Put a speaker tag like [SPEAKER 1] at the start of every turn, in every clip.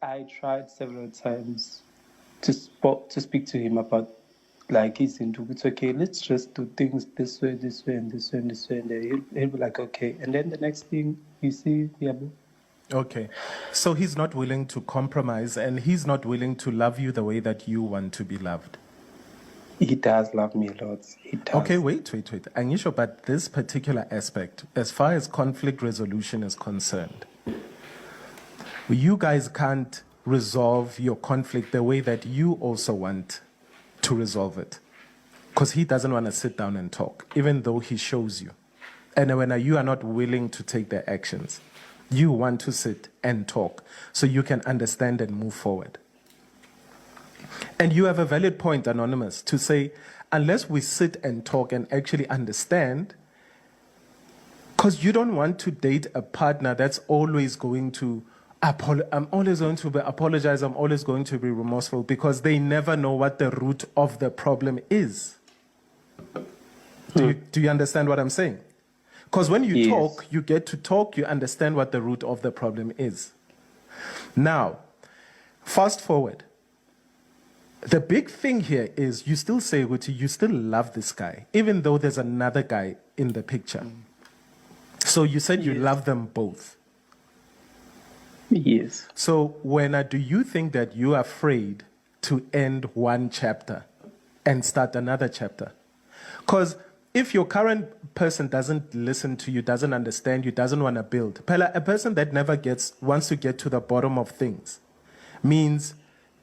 [SPEAKER 1] I tried several times to speak to him about like he's into it's okay, let's just do things this way, this way, and this way, and this way, and then he'll be like, okay. And then the next thing you see, yeah,
[SPEAKER 2] Okay. So he's not willing to compromise and he's not willing to love you the way that you want to be loved.
[SPEAKER 1] he does love me a lot. He does.
[SPEAKER 2] Okay, wait. Angisho, but this particular aspect, as far as conflict resolution is concerned, you guys can't resolve your conflict the way that you also want to resolve it. Because he doesn't want to sit down and talk, even though he shows you. And when you are not willing to take the actions, you want to sit and talk so you can understand and move forward. And you have a valid point, Anonymous, to say, unless we sit and talk and actually understand, because you don't want to date a partner that's always going to I'm always going to apologize, I'm always going to be remorseful, because they never know what the root of the problem is. Do you understand what I'm saying? Because when you talk, you get to talk, you understand what the root of the problem is. Now, fast forward. The big thing here is you still say, Guti, you still love this guy, even though there's another guy in the picture. So you said you love them both.
[SPEAKER 1] Yes.
[SPEAKER 2] So do you think that you're afraid to end one chapter and start another chapter? Because if your current person doesn't listen to you, doesn't understand you, doesn't want to build, a person that never wants to get to the bottom of things means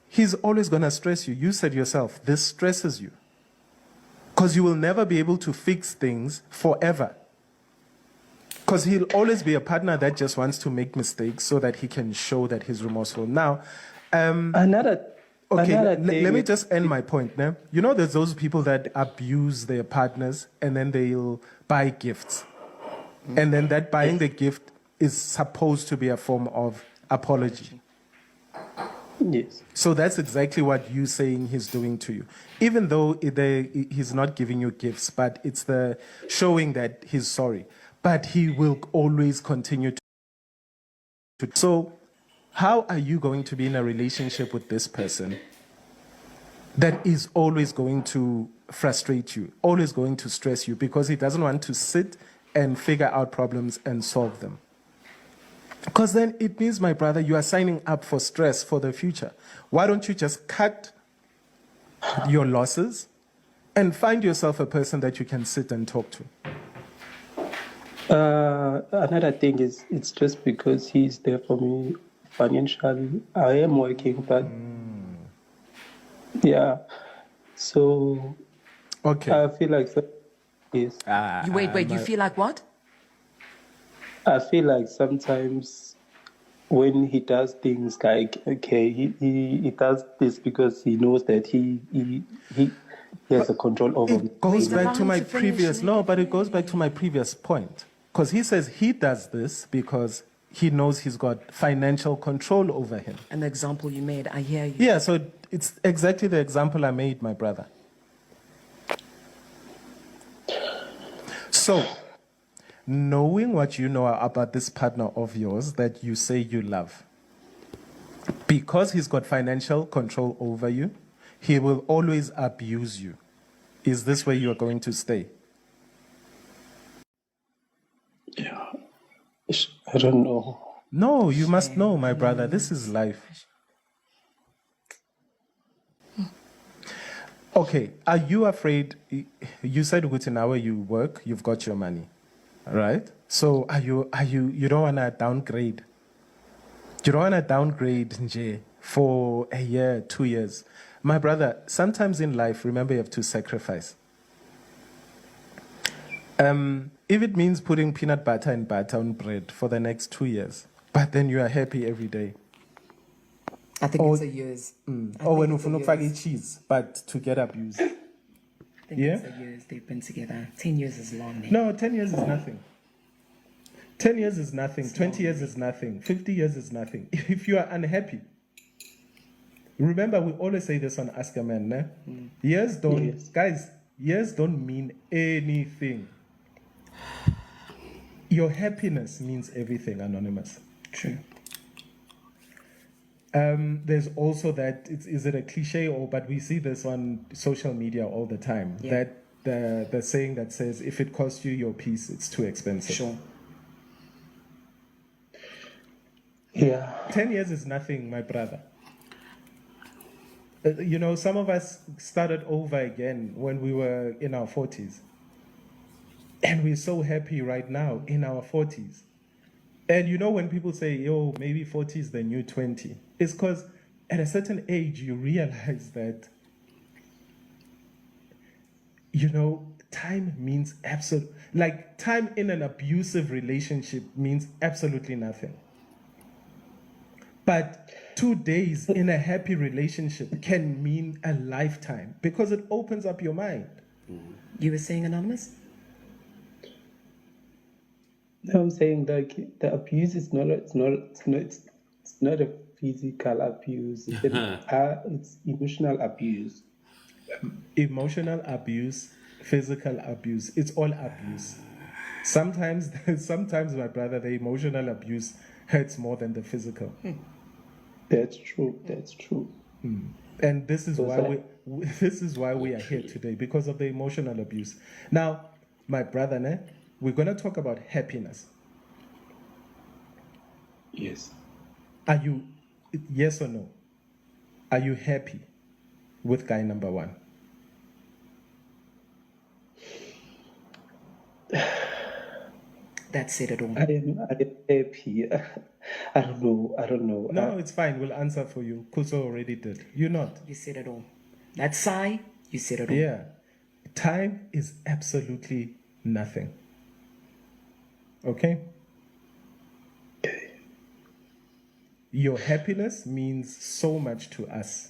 [SPEAKER 2] he's always going to stress you. You said yourself, this stresses you. Because you will never be able to fix things forever. Because he'll always be a partner that just wants to make mistakes so that he can show that he's remorseful. Now, let me just end my point now. You know, there's those people that abuse their partners and then they'll buy gifts. And then that buying the gift is supposed to be a form of apology.
[SPEAKER 1] Yes.
[SPEAKER 2] So that's exactly what you're saying he's doing to you. Even though he's not giving you gifts, but it's the showing that he's sorry. But he will always continue to. So how are you going to be in a relationship with this person that is always going to frustrate you, always going to stress you, because he doesn't want to sit and figure out problems and solve them? Because then it means, my brother, you are signing up for stress for the future. Why don't you just cut your losses and find yourself a person that you can sit and talk to?
[SPEAKER 1] Another thing is, it's just because he's there for me financially. I am working, but yeah. So
[SPEAKER 2] okay,
[SPEAKER 1] I feel like yes.
[SPEAKER 3] Wait. You feel like what?
[SPEAKER 1] I feel like sometimes when he does things like, okay, he does this because he knows that he has a control over me.
[SPEAKER 2] It goes back to my previous point. Because he says he does this because he knows he's got financial control over him.
[SPEAKER 3] An example you made, I hear you.
[SPEAKER 2] Yeah, so it's exactly the example I made, my brother. So, knowing what you know about this partner of yours that you say you love, because he's got financial control over you, he will always abuse you. Is this where you are going to stay?
[SPEAKER 1] Yeah, I don't know.
[SPEAKER 2] No, you must know, my brother. This is life. Okay, are you afraid? You said within an hour you work, you've got your money, right? So you don't want to downgrade. You don't want to downgrade nje for a year, 2 years. My brother, sometimes in life, remember you have to sacrifice. If it means putting peanut butter and butter on bread for the next 2 years, but then you are happy every day.
[SPEAKER 3] I think it's a year's.
[SPEAKER 2] Or when you cheese, but to get abused.
[SPEAKER 3] I think it's a year's they've been together. 10 years is long.
[SPEAKER 2] No, 10 years is nothing. 10 years is nothing. 20 years is nothing. 50 years is nothing. If you are unhappy, remember we always say this on Ask a Man, né? Years don't mean anything. Your happiness means everything, Anonymous.
[SPEAKER 3] True.
[SPEAKER 2] There's also that, is it a cliche, but we see this on social media all the time,
[SPEAKER 3] Yeah.
[SPEAKER 2] that the saying that says, if it costs you your peace, it's too expensive.
[SPEAKER 3] Sure.
[SPEAKER 1] Yeah.
[SPEAKER 2] 10 years is nothing, my brother. Some of us started over again when we were in our 40s. And we're so happy right now in our 40s. And when people say, yo, maybe 40 is the new 20, it's because at a certain age, you realize that, time means time in an abusive relationship means absolutely nothing. But 2 days in a happy relationship can mean a lifetime because it opens up your mind.
[SPEAKER 3] You were saying, Anonymous?
[SPEAKER 1] No, I'm saying the abuse is not a physical abuse. It's emotional abuse.
[SPEAKER 2] Emotional abuse, physical abuse, it's all abuse. Sometimes, my brother, the emotional abuse hurts more than the physical.
[SPEAKER 1] That's true.
[SPEAKER 2] And this is why we are here today, because of the emotional abuse. Now, my brother, we're going to talk about happiness.
[SPEAKER 1] Yes.
[SPEAKER 2] Are you, yes or no? Are you happy with guy number one?
[SPEAKER 3] That said it all.
[SPEAKER 1] I am happy. I don't know.
[SPEAKER 2] No, it's fine. We'll answer for you. Kuso already did. You're not.
[SPEAKER 3] You said it all. That sigh, you said it all.
[SPEAKER 2] Yeah. Time is absolutely nothing. Okay? Your happiness means so much to us.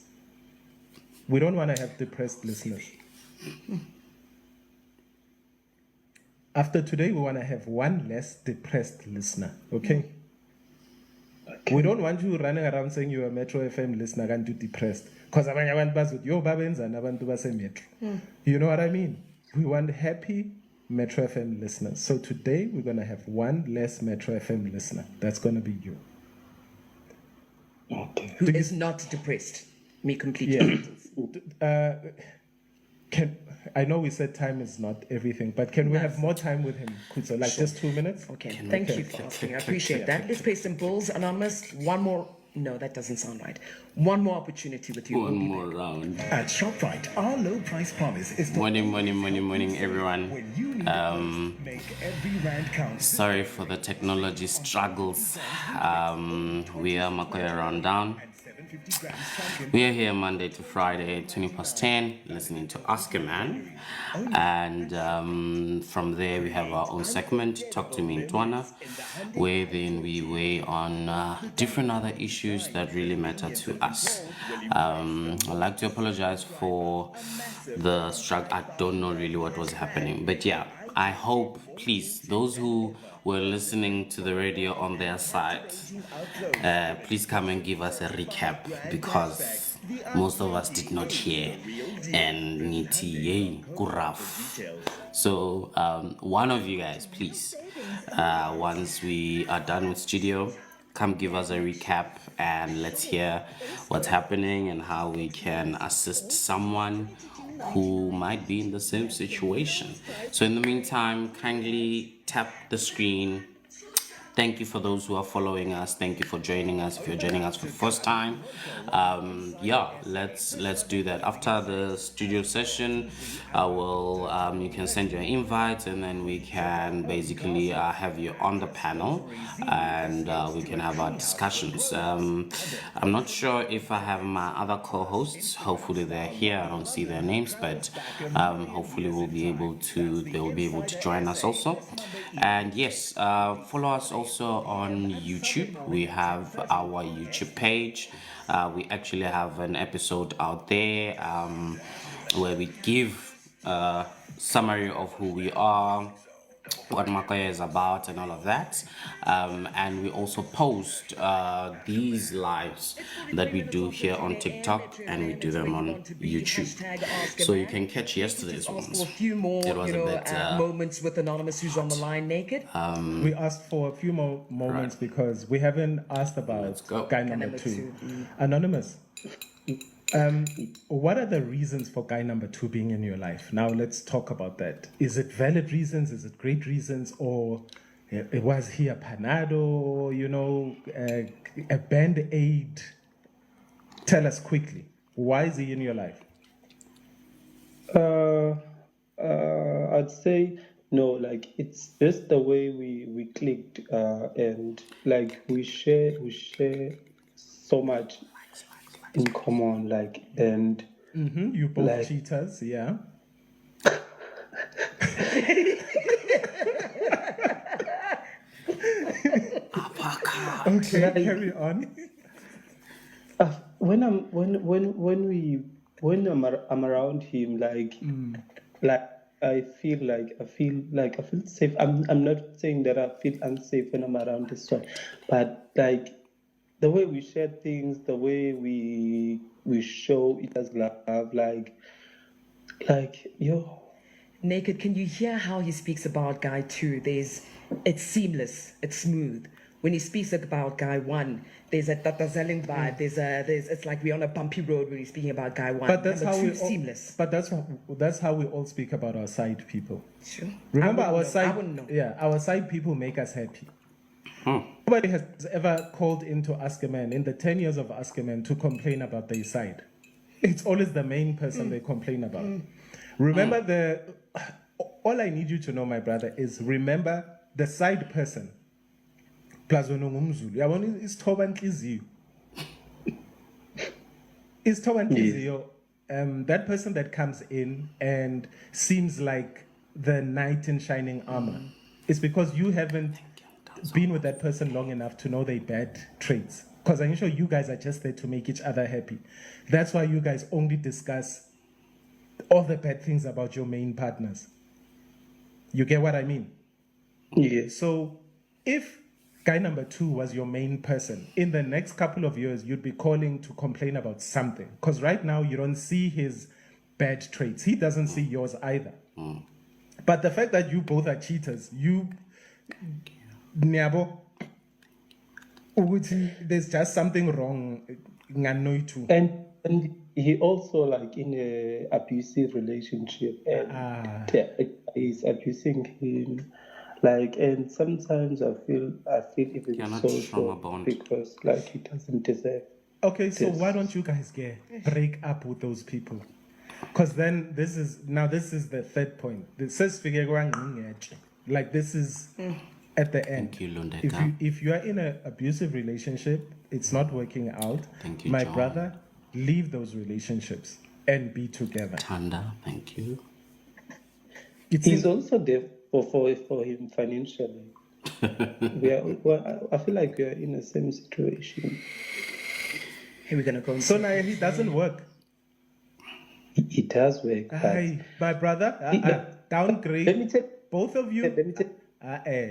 [SPEAKER 2] We don't want to have depressed listeners. After today, we want to have one less depressed listener. Okay? We don't want you running around saying you're a Metro FM listener and do depressed. Because abanye abantu bazothi, yo babenzani abantu base-Metro. You know what I mean? We want happy Metro FM listeners. So today we're going to have one less Metro FM listener. That's going to be you.
[SPEAKER 1] Okay.
[SPEAKER 3] Who is not depressed? Me completely.
[SPEAKER 2] Yeah. I know we said time is not everything, but can we have more time with him, Kutso? Just 2 minutes?
[SPEAKER 3] Okay, thank you for asking. I appreciate that. Let's pay some bills. Anonymous, one more. No, that doesn't sound right. One more opportunity with you.
[SPEAKER 4] One more round.
[SPEAKER 5] At ShopRite, our low price promise is
[SPEAKER 4] Morning, everyone.
[SPEAKER 5] when you need most, make every rand count.
[SPEAKER 4] Sorry for the technology struggles. We are Makoya Round Down. We are here Monday to Friday, 20 past 10, listening to Ask a Man. And from there, we have our own segment, Talk to Me in Twana, where then we weigh on different other issues that really matter to us. I'd like to apologize for the struggle. I don't know really what was happening. But yeah, I hope, please, those who were listening to the radio on their side, please come and give us a recap, because most of us did not hear, and niti kuraf. So one of you guys, please, once we are done with studio, come give us a recap and let's hear what's happening and how we can assist someone who might be in the same situation. So in the meantime, kindly tap the screen. Thank you for those who are following us. Thank you for joining us. If you're joining us for the first time, let's do that. After the studio session, I will you can send your invite, and then we can basically have you on the panel, and we can have our discussions. I'm not sure if I have my other co-hosts. Hopefully they're here. I don't see their names, but hopefully they will be able to join us also. And yes, follow us also on YouTube. We have our YouTube page. We actually have an episode out there where we give a summary of who we are, what Makoya is about and all of that. And we also post these lives that we do here on TikTok, and we do them on YouTube. So you can catch yesterday's ones.
[SPEAKER 3] A few more,
[SPEAKER 4] It was a bit
[SPEAKER 3] moments with Anonymous, who's on the line naked.
[SPEAKER 2] We asked for a few more moments because we haven't asked about
[SPEAKER 4] Let's go.
[SPEAKER 2] guy number two. Anonymous, what are the reasons for guy number two being in your life? Now let's talk about that. Is it valid reasons? Is it great reasons? Or was he a panado, a band-aid? Tell us quickly. Why is he in your life?
[SPEAKER 1] I'd say no, like it's just the way we clicked, and like we share so much in common, like, and
[SPEAKER 2] You both
[SPEAKER 1] like,
[SPEAKER 2] cheaters, yeah. Okay,
[SPEAKER 1] like,
[SPEAKER 2] carry on.
[SPEAKER 1] when I'm around him, like I feel safe. I'm not saying that I feel unsafe when I'm around this one, but like the way we share things, the way we show it as love, like yo.
[SPEAKER 3] Naked, can you hear how he speaks about guy two? It's seamless, it's smooth. When he speaks about guy one, there's a tatazelling vibe. It's like we're on a bumpy road when he's speaking about guy one.
[SPEAKER 2] But that's
[SPEAKER 3] Number
[SPEAKER 2] how
[SPEAKER 3] two,
[SPEAKER 2] we all,
[SPEAKER 3] seamless.
[SPEAKER 2] But that's how we all speak about our side people.
[SPEAKER 3] Sure.
[SPEAKER 2] Remember
[SPEAKER 3] I
[SPEAKER 2] our
[SPEAKER 3] wouldn't know. I
[SPEAKER 2] side,
[SPEAKER 3] wouldn't know.
[SPEAKER 2] yeah, our side people make us happy. Nobody has ever called in to Ask a Man in the 10 years of Ask a Man to complain about their side. It's always the main person they complain about. Remember all I need you to know, my brother, is remember the side person. Plus ngumzulu. Yabona isithoba inhliziyo. Isithoba inhliziyo. That person that comes in and seems like the knight in shining armor is because you haven't been with that person long enough to know their bad traits. Because I'm sure you guys are just there to make each other happy. That's why you guys only discuss all the bad things about your main partners. You get what I mean?
[SPEAKER 1] Yes.
[SPEAKER 2] So if guy number two was your main person, in the next couple of years, you'd be calling to complain about something. Because right now, you don't see his bad traits. He doesn't see yours either. But the fact that you both are cheaters, Nyabo, there's just something wrong.
[SPEAKER 1] And he also like in a abusive relationship, and he's abusing him, like, and sometimes I feel even so because like he doesn't deserve.
[SPEAKER 2] Okay, so why don't you guys break up with those people? Because then this is the third point. This says like this is at the end.
[SPEAKER 4] Thank you, Lundeka.
[SPEAKER 2] If you are in an abusive relationship, it's not working out.
[SPEAKER 4] Thank you,
[SPEAKER 2] my
[SPEAKER 4] John.
[SPEAKER 2] brother. Leave those relationships and be together.
[SPEAKER 4] Tanda, thank you.
[SPEAKER 1] He's also there for him financially. I feel like we are in the same situation.
[SPEAKER 3] Hey, we're gonna go.
[SPEAKER 2] So now he doesn't work.
[SPEAKER 1] It does work.
[SPEAKER 2] Hey, my brother, downgrade.
[SPEAKER 1] Let me tell
[SPEAKER 2] both of you.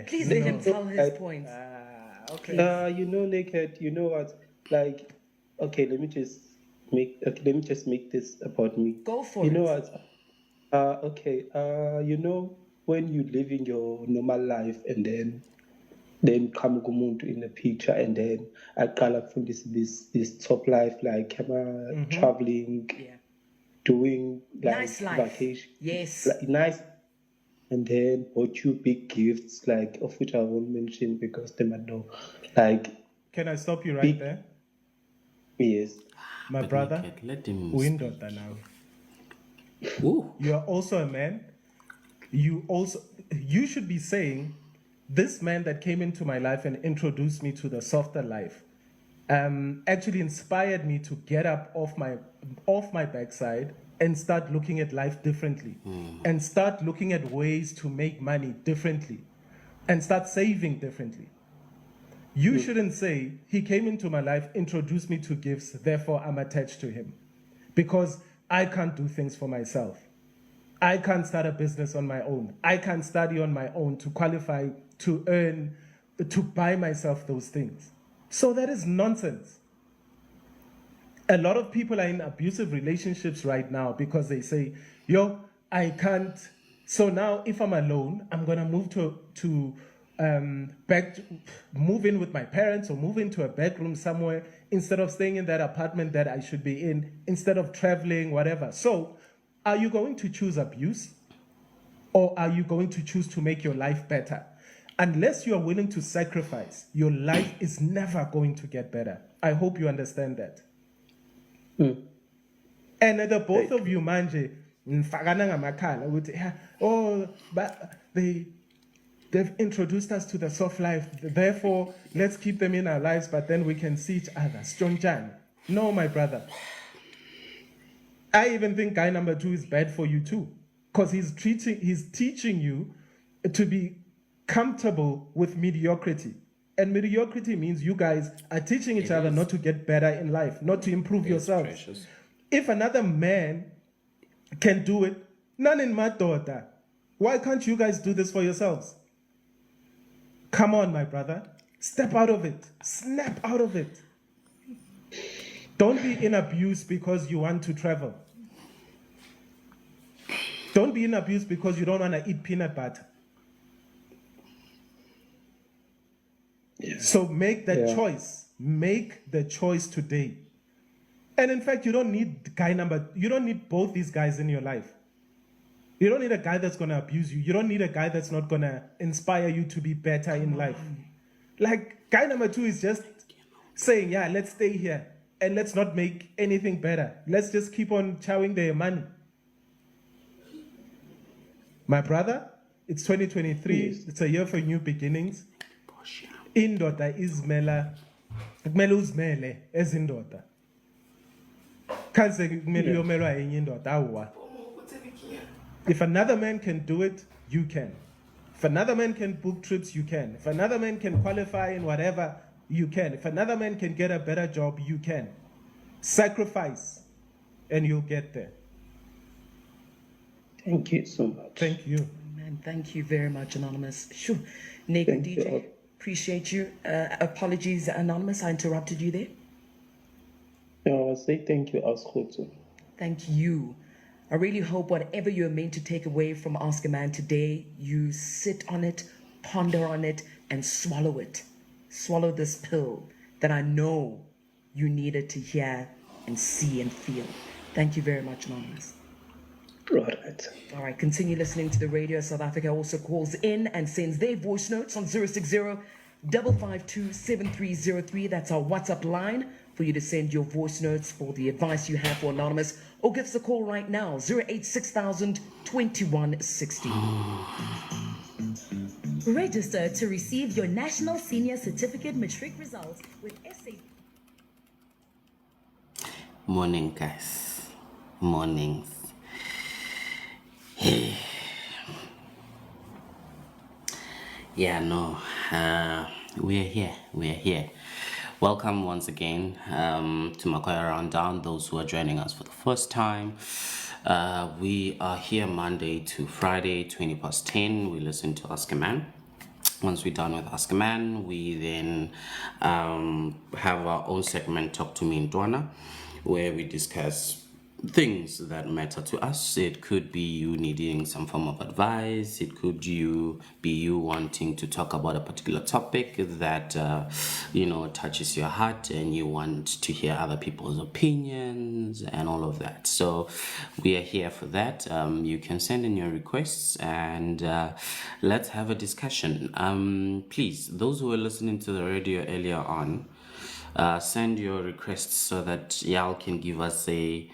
[SPEAKER 3] Please let him tell his points.
[SPEAKER 2] Okay.
[SPEAKER 1] Naked. You know what? Like, okay, let me just make this about me.
[SPEAKER 3] Go for
[SPEAKER 1] it.
[SPEAKER 3] it.
[SPEAKER 1] You know what? When you live in your normal life and then come kumuntu in the picture, and then I call up from this top life, like traveling, doing like
[SPEAKER 3] nice life.
[SPEAKER 1] vacation.
[SPEAKER 3] Yes.
[SPEAKER 1] Like, nice. And then bought you big gifts, like of which I won't mention because they might know. Like,
[SPEAKER 2] can I stop you right there?
[SPEAKER 1] Yes.
[SPEAKER 2] My brother,
[SPEAKER 4] let him
[SPEAKER 2] Windota now. You are also a man. You should be saying, this man that came into my life and introduced me to the softer life, actually inspired me to get up off my backside and start looking at life differently, and start looking at ways to make money differently, and start saving differently. You shouldn't say, he came into my life, introduced me to gifts, therefore I'm attached to him. Because I can't do things for myself. I can't start a business on my own. I can't study on my own to qualify, to earn, to buy myself those things. So that is nonsense. A lot of people are in abusive relationships right now because they say, yo, I can't. So now if I'm alone, I'm going to move in with my parents or move into a bedroom somewhere instead of staying in that apartment that I should be in, instead of traveling, whatever. So are you going to choose abuse or are you going to choose to make your life better? Unless you are willing to sacrifice, your life is never going to get better. I hope you understand that. And the both of you manje mfakana ngamakhala ukuthi oh but they've introduced us to the soft life, therefore let's keep them in our lives but then we can see each other. Stronjan. No, my brother. I even think guy number 2 is bad for you too, because he's teaching you to be comfortable with mediocrity. And mediocrity means you guys are teaching each other not to get better in life, not to improve yourselves.
[SPEAKER 4] Precious.
[SPEAKER 2] If another man can do it, none in my daughter. Why can't you guys do this for yourselves? Come on, my brother. Step out of it. Snap out of it. Don't be in abuse because you want to travel. Don't be in abuse because you don't want to eat peanut butter.
[SPEAKER 1] Yeah.
[SPEAKER 2] So make that choice. Make the choice today. And in fact, you don't need both these guys in your life. You don't need a guy that's going to abuse you. You don't need a guy that's not going to inspire you to be better in life. Like, guy number 2 is just saying, yeah, let's stay here and let's not make anything better. Let's just keep on chowing their money. My brother, it's 2023.
[SPEAKER 1] Yes.
[SPEAKER 2] It's a year for new beginnings. Indoda izmela, kumele uzimele ezindoda. Kanse kumele uyomelwa enye indoda, awa. If another man can do it, you can. If another man can book trips, you can. If another man can qualify in whatever, you can. If another man can get a better job, you can. Sacrifice, and you'll get there.
[SPEAKER 1] Thank you so much.
[SPEAKER 2] Thank you.
[SPEAKER 3] Man, thank you very much, Anonymous. Sure. Nick,
[SPEAKER 1] Thank
[SPEAKER 3] DJ,
[SPEAKER 1] you.
[SPEAKER 3] appreciate you. Apologies, Anonymous, I interrupted you there.
[SPEAKER 1] No, I say thank you, Sekgothudi.
[SPEAKER 3] Thank you. I really hope whatever you're meant to take away from Ask a Man today, you sit on it, ponder on it, and swallow it. Swallow this pill that I know you needed to hear and see and feel. Thank you very much, Anonymous.
[SPEAKER 1] Right.
[SPEAKER 3] All right, continue listening to the radio. South Africa also calls in and sends their voice notes on 060-552-7303. That's our WhatsApp line for you to send your voice notes for the advice you have for Anonymous, or give us a call right now, 086-2160.
[SPEAKER 6] Register to receive your National Senior Certificate Matric results with SAP.
[SPEAKER 4] Morning, guys. Mornings. Yeah, no. We're here. Welcome once again to Makoya Rundown, those who are joining us for the first time. We are here Monday to Friday, 20 past 10. We listen to Ask a Man. Once we're done with Ask a Man, we then have our own segment, Talk to Me in Dwana, where we discuss things that matter to us. It could be you needing some form of advice. It could be you wanting to talk about a particular topic that touches your heart, and you want to hear other people's opinions and all of that. So we are here for that. You can send in your requests and let's have a discussion. Please, those who were listening to the radio earlier on, send your requests so that y'all can give us a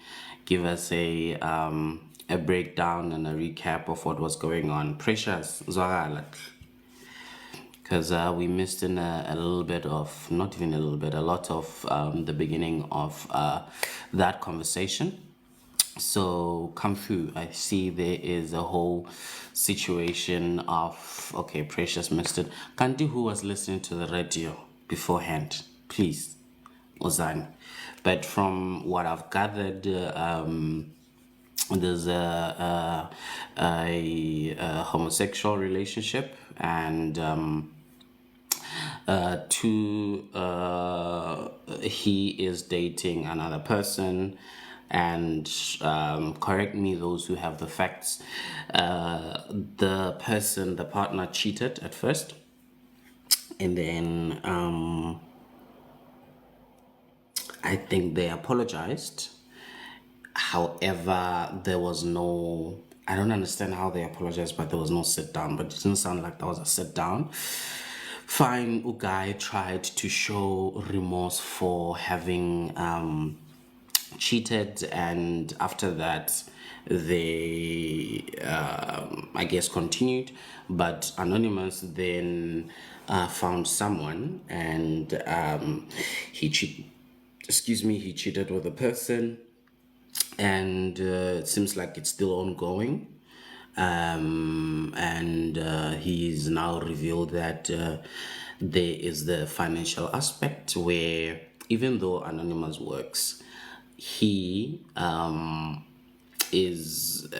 [SPEAKER 4] breakdown and a recap of what was going on. Precious, because we missed in a little bit of, not even a little bit, a lot of the beginning of that conversation. So come through. I see there is a whole situation of, okay, Precious missed it. Kanti, who was listening to the radio beforehand, please, Ozan. But from what I've gathered, there's a homosexual relationship, and he is dating another person, and correct me those who have the facts. The partner cheated at first, and then I think they apologized. However, there was no, I don't understand how they apologized, but there was no sit down. But it didn't sound like there was a sit down. Fine, Ugai tried to show remorse for having cheated, and after that, they, I guess, continued. But Anonymous then found someone, and he cheated with a person, and it seems like it's still ongoing. And he's now revealed that there is the financial aspect where, even though Anonymous works, he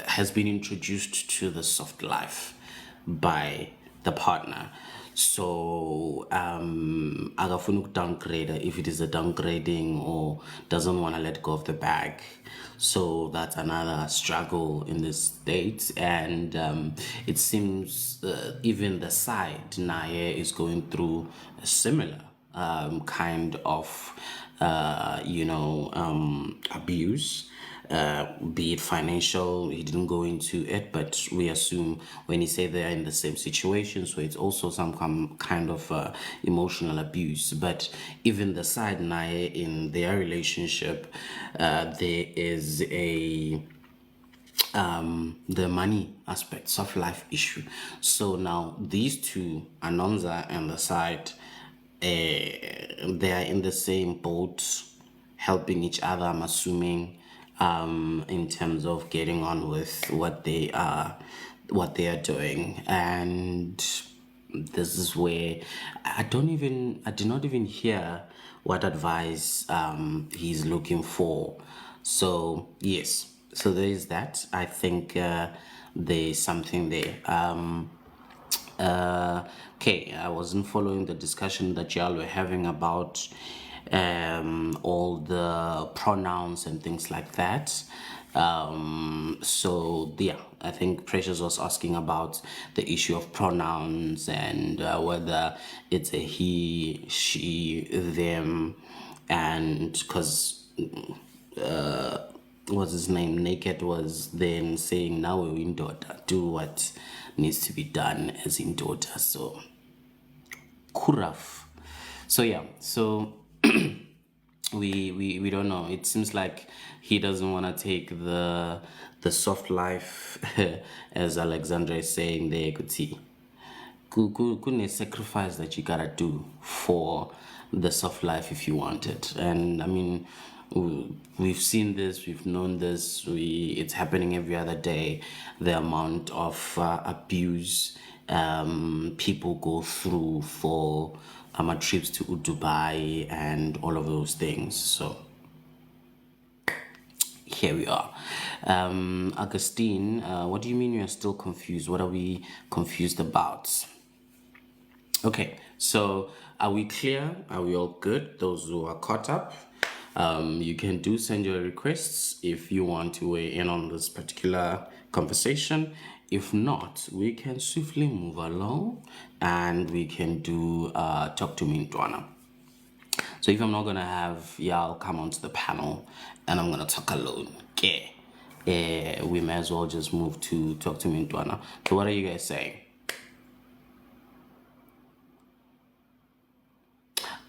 [SPEAKER 4] has been introduced to the soft life by the partner. So akafuna downgrade if it is a downgrading, or doesn't want to let go of the bag. So that's another struggle in this state, and it seems even the side Naye is going through a similar kind of abuse, be it financial. He didn't go into it, but we assume when he say they're in the same situation, so it's also some kind of emotional abuse. But even the side Naye in their relationship, there is the money aspect, soft life issue. So now these two, Anonza and the side, they are in the same boat, helping each other, I'm assuming, in terms of getting on with what they are doing. And this is where I did not even hear what advice he's looking for. So yes, so there is that. I think there's something there. Okay, I wasn't following the discussion that y'all were having about all the pronouns and things like that. So yeah, I think Precious was asking about the issue of pronouns, and whether it's a he, she, them, and because what's his name, Naked, was then saying, now we're in daughter, do what needs to be done as in daughter. So kuraf. So yeah, so we don't know. It seems like he doesn't want to take the soft life as Alexandra is saying there. You could see a sacrifice that you gotta do for the soft life if you want it. And I mean, we've seen this, we've known this, it's happening every other day. The amount of abuse people go through for trips to Dubai and all of those things. So here we are. Augustine, what do you mean you're still confused? What are we confused about? Okay, so are we clear? Are we all good? Those who are caught up, you can send your requests if you want to weigh in on this particular conversation. If not, we can swiftly move along and we can do Talk to Me Ntwana. So if I'm not gonna have y'all come onto the panel and I'm gonna talk alone, we may as well just move to Talk to Me Ntwana. So what are you guys saying?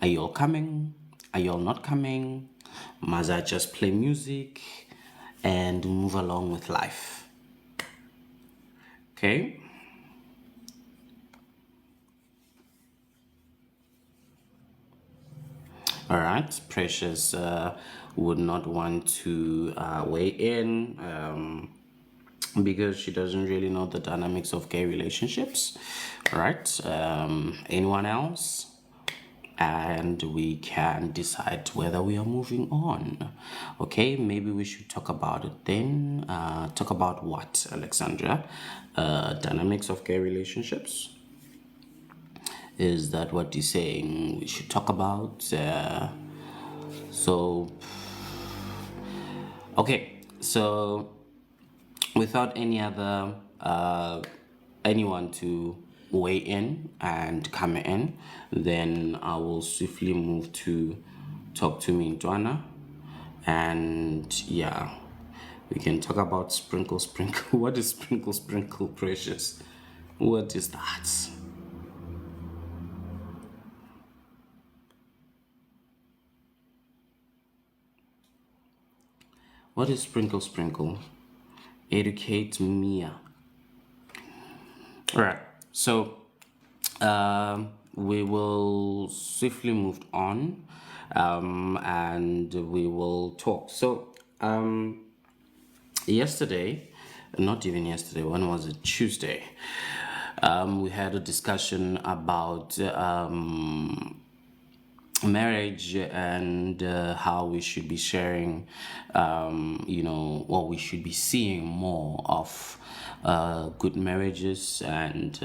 [SPEAKER 4] Are you all coming? Are you all not coming? Must I just play music and move along with life? Okay. All right. Precious would not want to weigh in because she doesn't really know the dynamics of gay relationships. All right. Anyone else? and we can decide whether we are moving on. Okay, maybe we should talk about it then. Talk about what, Alexandra? Dynamics of gay relationships? Is that what you're saying we should talk about? So, okay, so without any other anyone to weigh in and come in, then I will swiftly move to talk to me Ntwana. And yeah, we can talk about sprinkle sprinkle. What is sprinkle sprinkle, Precious? What is that? What is sprinkle sprinkle? Educate me. All right, so we will swiftly move on, and we will talk. So yesterday, not even yesterday, when was it? Tuesday. We had a discussion about marriage and how we should be sharing, what we should be seeing more of good marriages, and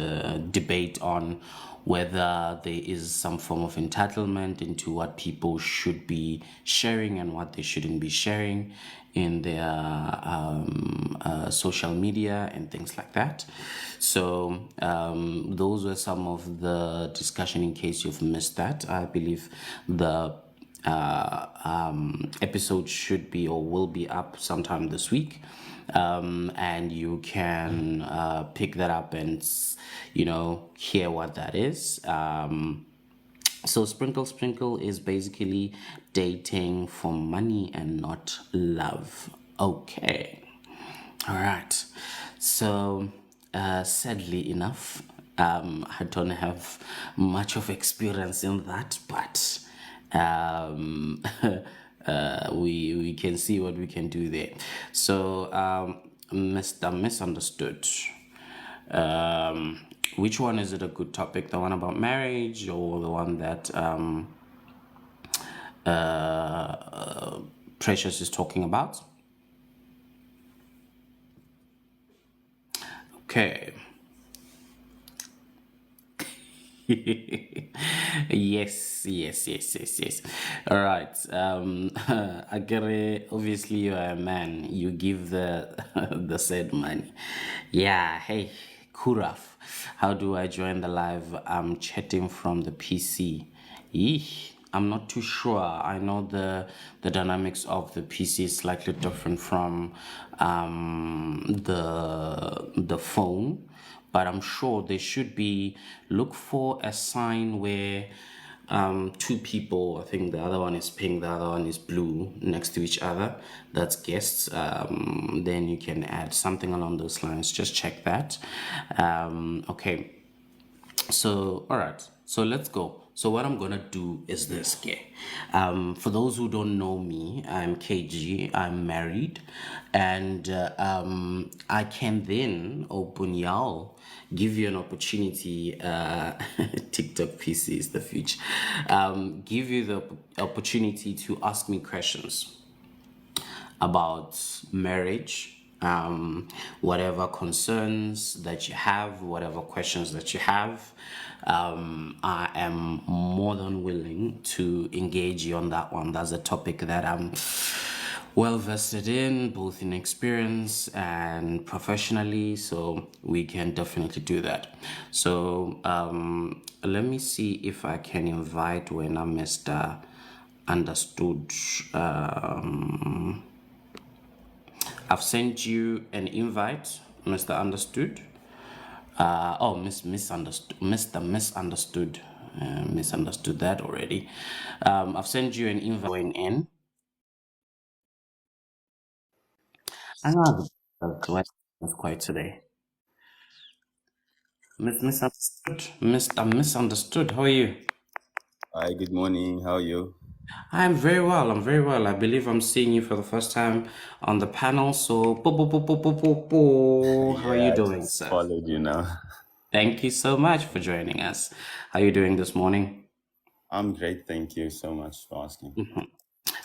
[SPEAKER 4] debate on whether there is some form of entitlement into what people should be sharing and what they shouldn't be sharing in their social media and things like that. So those were some of the discussion. In case you've missed that, I believe the episode should be or will be up sometime this week, and you can pick that up and hear what that is. So sprinkle sprinkle is basically dating for money and not love. Okay. All right. So sadly enough, I don't have much of experience in that, but we can see what we can do there. So Mr. Misunderstood. Which one is it a good topic? The one about marriage, or the one that Precious is talking about? Okay. Yes. All right. I get it. Obviously, you are a man. You give the the said money. Yeah. Hey, Kuraf. How do I join the live? I'm chatting from the PC. Eesh. I'm not too sure. I know the dynamics of the PC is slightly different from the phone, but I'm sure there should be. Look for a sign where two people, I think the other one is pink, the other one is blue, next to each other. That's guests. Then you can add something along those lines. Just check that. Okay. So, all right. So let's go. So what I'm gonna do is this, okay? For those who don't know me, I'm KG. I'm married, and I can then open y'all, give you an opportunity. TikTok PC is the future. Give you the opportunity to ask me questions about marriage, whatever concerns that you have, whatever questions that you have. I am more than willing to engage you on that one. That's a topic that I'm well vested in, both in experience and professionally, so we can definitely do that. So let me see if I can invite when I Mr. Understood. I've sent you an invite, Mr. Understood. Misunderstood, Mr. Misunderstood. Misunderstood that already. I've sent you an invite going in. I know that's quite today. Misunderstood. Mr. Misunderstood. How are you?
[SPEAKER 7] Hi, good morning. How are you?
[SPEAKER 4] I'm very well. I'm very well. I believe I'm seeing you for the first time on the panel. So, how are
[SPEAKER 7] Yeah,
[SPEAKER 4] you
[SPEAKER 7] I
[SPEAKER 4] doing,
[SPEAKER 7] just
[SPEAKER 4] sir?
[SPEAKER 7] followed you now.
[SPEAKER 4] Thank you so much for joining us. How are you doing this morning?
[SPEAKER 7] I'm great. Thank you so much for asking.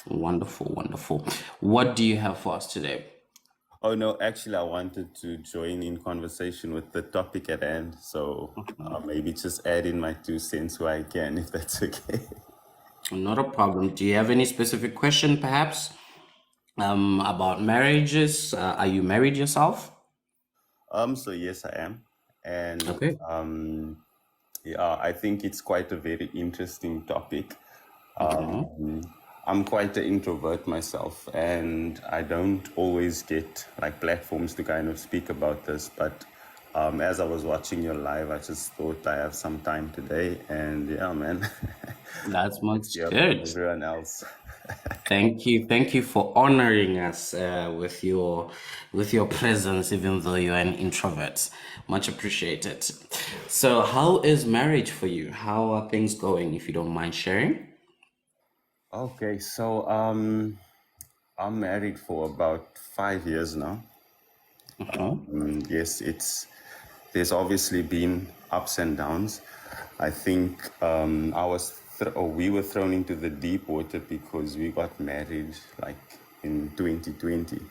[SPEAKER 4] Wonderful, wonderful. What do you have for us today?
[SPEAKER 7] Oh, no, actually, I wanted to join in conversation with the topic at hand. So maybe just add in my 2 cents where I can, if that's okay.
[SPEAKER 4] Not a problem. Do you have any specific question, perhaps, about marriages? Are you married yourself?
[SPEAKER 7] So yes, I am. And
[SPEAKER 4] Okay.
[SPEAKER 7] yeah, I think it's quite a very interesting topic.
[SPEAKER 4] Mm-hmm.
[SPEAKER 7] I'm quite an introvert myself, and I don't always get like platforms to kind of speak about this. But as I was watching your live, I just thought I have some time today, and yeah, man,
[SPEAKER 4] That's much
[SPEAKER 7] let's hear from
[SPEAKER 4] good.
[SPEAKER 7] everyone else.
[SPEAKER 4] Thank you for honoring us with your presence, even though you're an introvert. Much appreciated. So, how is marriage for you? How are things going? If you don't mind sharing.
[SPEAKER 7] Okay, so I'm married for about 5 years now.
[SPEAKER 4] Mm-hmm.
[SPEAKER 7] Yes, there's obviously been ups and downs. I think we were thrown into the deep water because we got married like in 2020,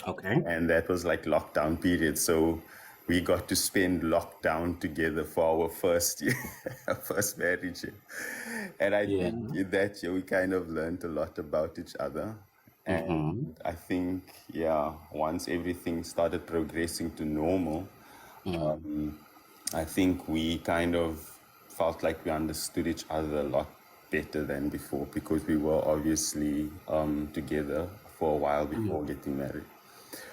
[SPEAKER 4] Okay.
[SPEAKER 7] and that was like lockdown period. So we got to spend lockdown together for our first year, our first marriage year. And I
[SPEAKER 4] Yeah.
[SPEAKER 7] think in that year we kind of learned a lot about each other.
[SPEAKER 4] Mm-hmm.
[SPEAKER 7] And I think, yeah, once everything started progressing to normal,
[SPEAKER 4] Mm.
[SPEAKER 7] I think we kind of felt like we understood each other a lot better than before because we were obviously together for a while before getting married.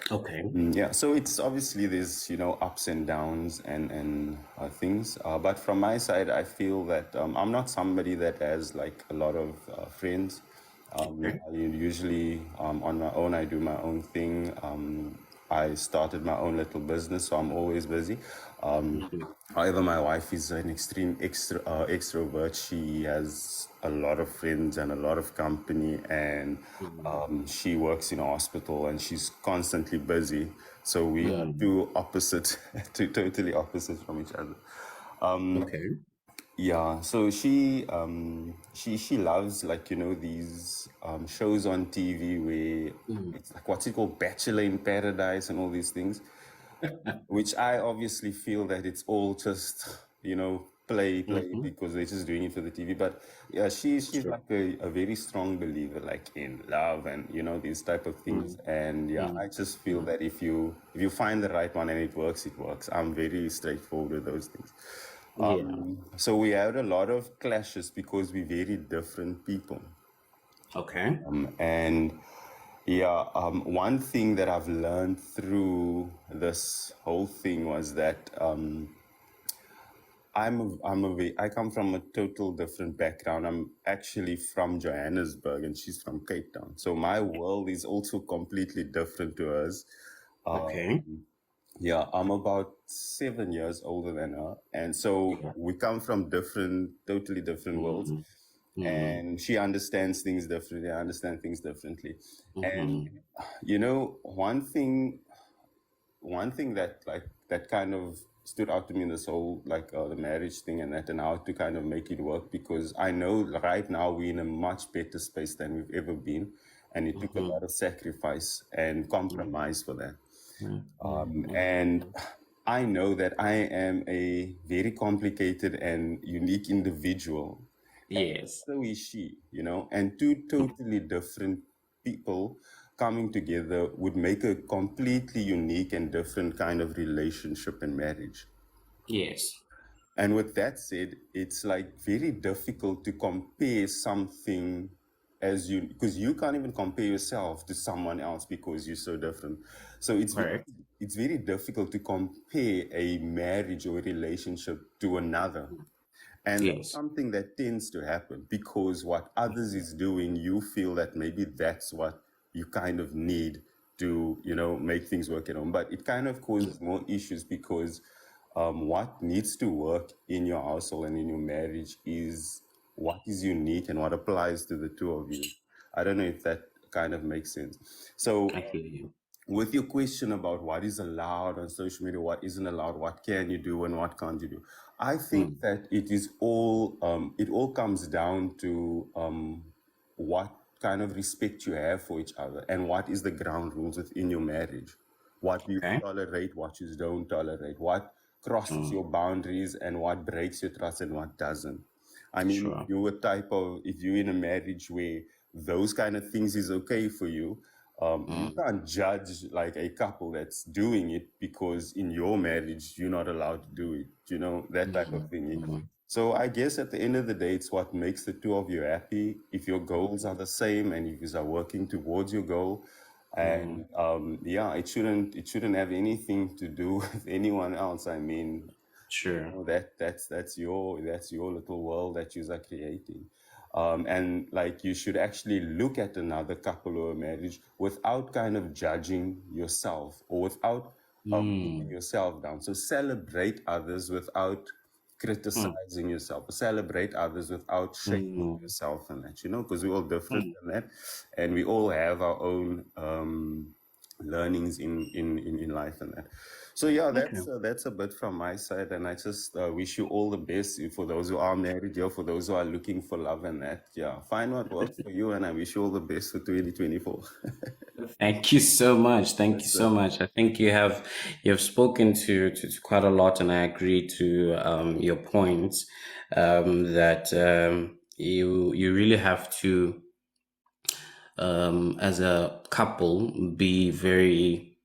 [SPEAKER 4] Okay.
[SPEAKER 7] Yeah, so it's obviously there's ups and downs and things, but from my side, I feel that I'm not somebody that has like a lot of friends.
[SPEAKER 4] Okay.
[SPEAKER 7] I usually on my own, I do my own thing. I started my own little business, so I'm always busy.
[SPEAKER 4] Mm-hmm.
[SPEAKER 7] However, my wife is an extreme extrovert. She has a lot of friends and a lot of company, and she works in a hospital and she's constantly busy. So we are
[SPEAKER 4] Mm.
[SPEAKER 7] two opposite, two totally opposite from each other.
[SPEAKER 4] Okay.
[SPEAKER 7] Yeah, so she loves like these shows on TV where
[SPEAKER 4] Mm.
[SPEAKER 7] it's like what's it called, Bachelor in Paradise and all these things, which I obviously feel that it's all just play
[SPEAKER 4] Mm-hmm.
[SPEAKER 7] because they're just doing it for the TV. But yeah, she's
[SPEAKER 4] Sure.
[SPEAKER 7] like a very strong believer like in love and these type of things.
[SPEAKER 4] Mm.
[SPEAKER 7] And yeah,
[SPEAKER 4] Mm.
[SPEAKER 7] I just feel
[SPEAKER 4] Mm.
[SPEAKER 7] that if you find the right one and it works, it works. I'm very straightforward with those things.
[SPEAKER 4] Yeah.
[SPEAKER 7] So we had a lot of clashes because we're very different people.
[SPEAKER 4] Okay.
[SPEAKER 7] And yeah, one thing that I've learned through this whole thing was that I come from a total different background. I'm actually from Johannesburg and she's from Cape Town. So my world is also completely different to hers.
[SPEAKER 4] Okay.
[SPEAKER 7] Yeah, I'm about 7 years older than her. And so
[SPEAKER 4] Yeah.
[SPEAKER 7] we come from totally different worlds.
[SPEAKER 4] Mm-hmm. Mm-hmm.
[SPEAKER 7] And she understands things differently. I understand things differently. And
[SPEAKER 4] Mm-hmm.
[SPEAKER 7] one thing that kind of stood out to me in this whole the marriage thing and that and how to kind of make it work, because I know right now we're in a much better space than we've ever been, and it took a lot of sacrifice and compromise for that. And I know that I am a very complicated and unique individual, and
[SPEAKER 4] Yes.
[SPEAKER 7] so is she, and two totally different people coming together would make a completely unique and different kind of relationship and marriage.
[SPEAKER 4] Yes.
[SPEAKER 7] And with that said, it's like very difficult to compare something because you can't even compare yourself to someone else because you're so different. So
[SPEAKER 4] Correct.
[SPEAKER 7] it's very difficult to compare a marriage or a relationship to another. And that's
[SPEAKER 4] Yes.
[SPEAKER 7] something that tends to happen because what others is doing, you feel that maybe that's what you kind of need to make things work at home. But it kind of causes more issues because what needs to work in your household and in your marriage is what is unique and what applies to the two of you. I don't know if that kind of makes sense. So
[SPEAKER 4] I hear you.
[SPEAKER 7] with your question about what is allowed on social media, what isn't allowed, what can you do and what can't you do, I think that it all comes down to what kind of respect you have for each other and what is the ground rules within your marriage. What you
[SPEAKER 4] Okay.
[SPEAKER 7] tolerate, what you don't tolerate, what crosses your boundaries and what breaks your trust and what doesn't. I mean,
[SPEAKER 4] Sure.
[SPEAKER 7] if you're in a marriage where those kind of things is okay for you, you can't judge like a couple that's doing it because in your marriage you're not allowed to do it. That type of thing. So I guess at the end of the day, it's what makes the two of you happy. If your goals are the same and if you are working towards your goal, and yeah, it shouldn't have anything to do with anyone else. I mean,
[SPEAKER 4] Sure.
[SPEAKER 7] that's your little world that you are creating. And like you should actually look at another couple or a marriage without kind of judging yourself or without putting yourself down. So celebrate others without criticizing yourself. Celebrate others without shaming yourself and that, because we're all different and that, and we all have our own learnings in life and that. So yeah,
[SPEAKER 4] Okay.
[SPEAKER 7] that's a bit from my side, and I just wish you all the best for those who are married, yeah, for those who are looking for love and that. Yeah, find what works for you, and I wish you all the best for 2024.
[SPEAKER 4] Thank you so much. Thank you
[SPEAKER 7] Yes,
[SPEAKER 4] so
[SPEAKER 7] sir.
[SPEAKER 4] much. I think you have spoken to quite a lot, and I agree to your points, that you really have to, as a couple, be very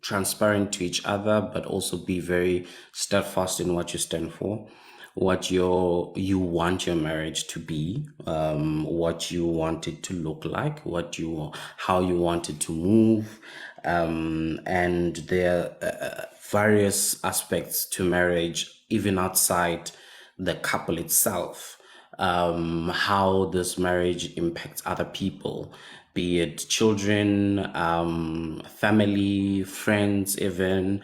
[SPEAKER 4] transparent to each other, but also be very steadfast in what you stand for, what you want your marriage to be, what you want it to look like, how you want it to move, and there are various aspects to marriage, even outside the couple itself, how this marriage impacts other people, be it children, family, friends, even,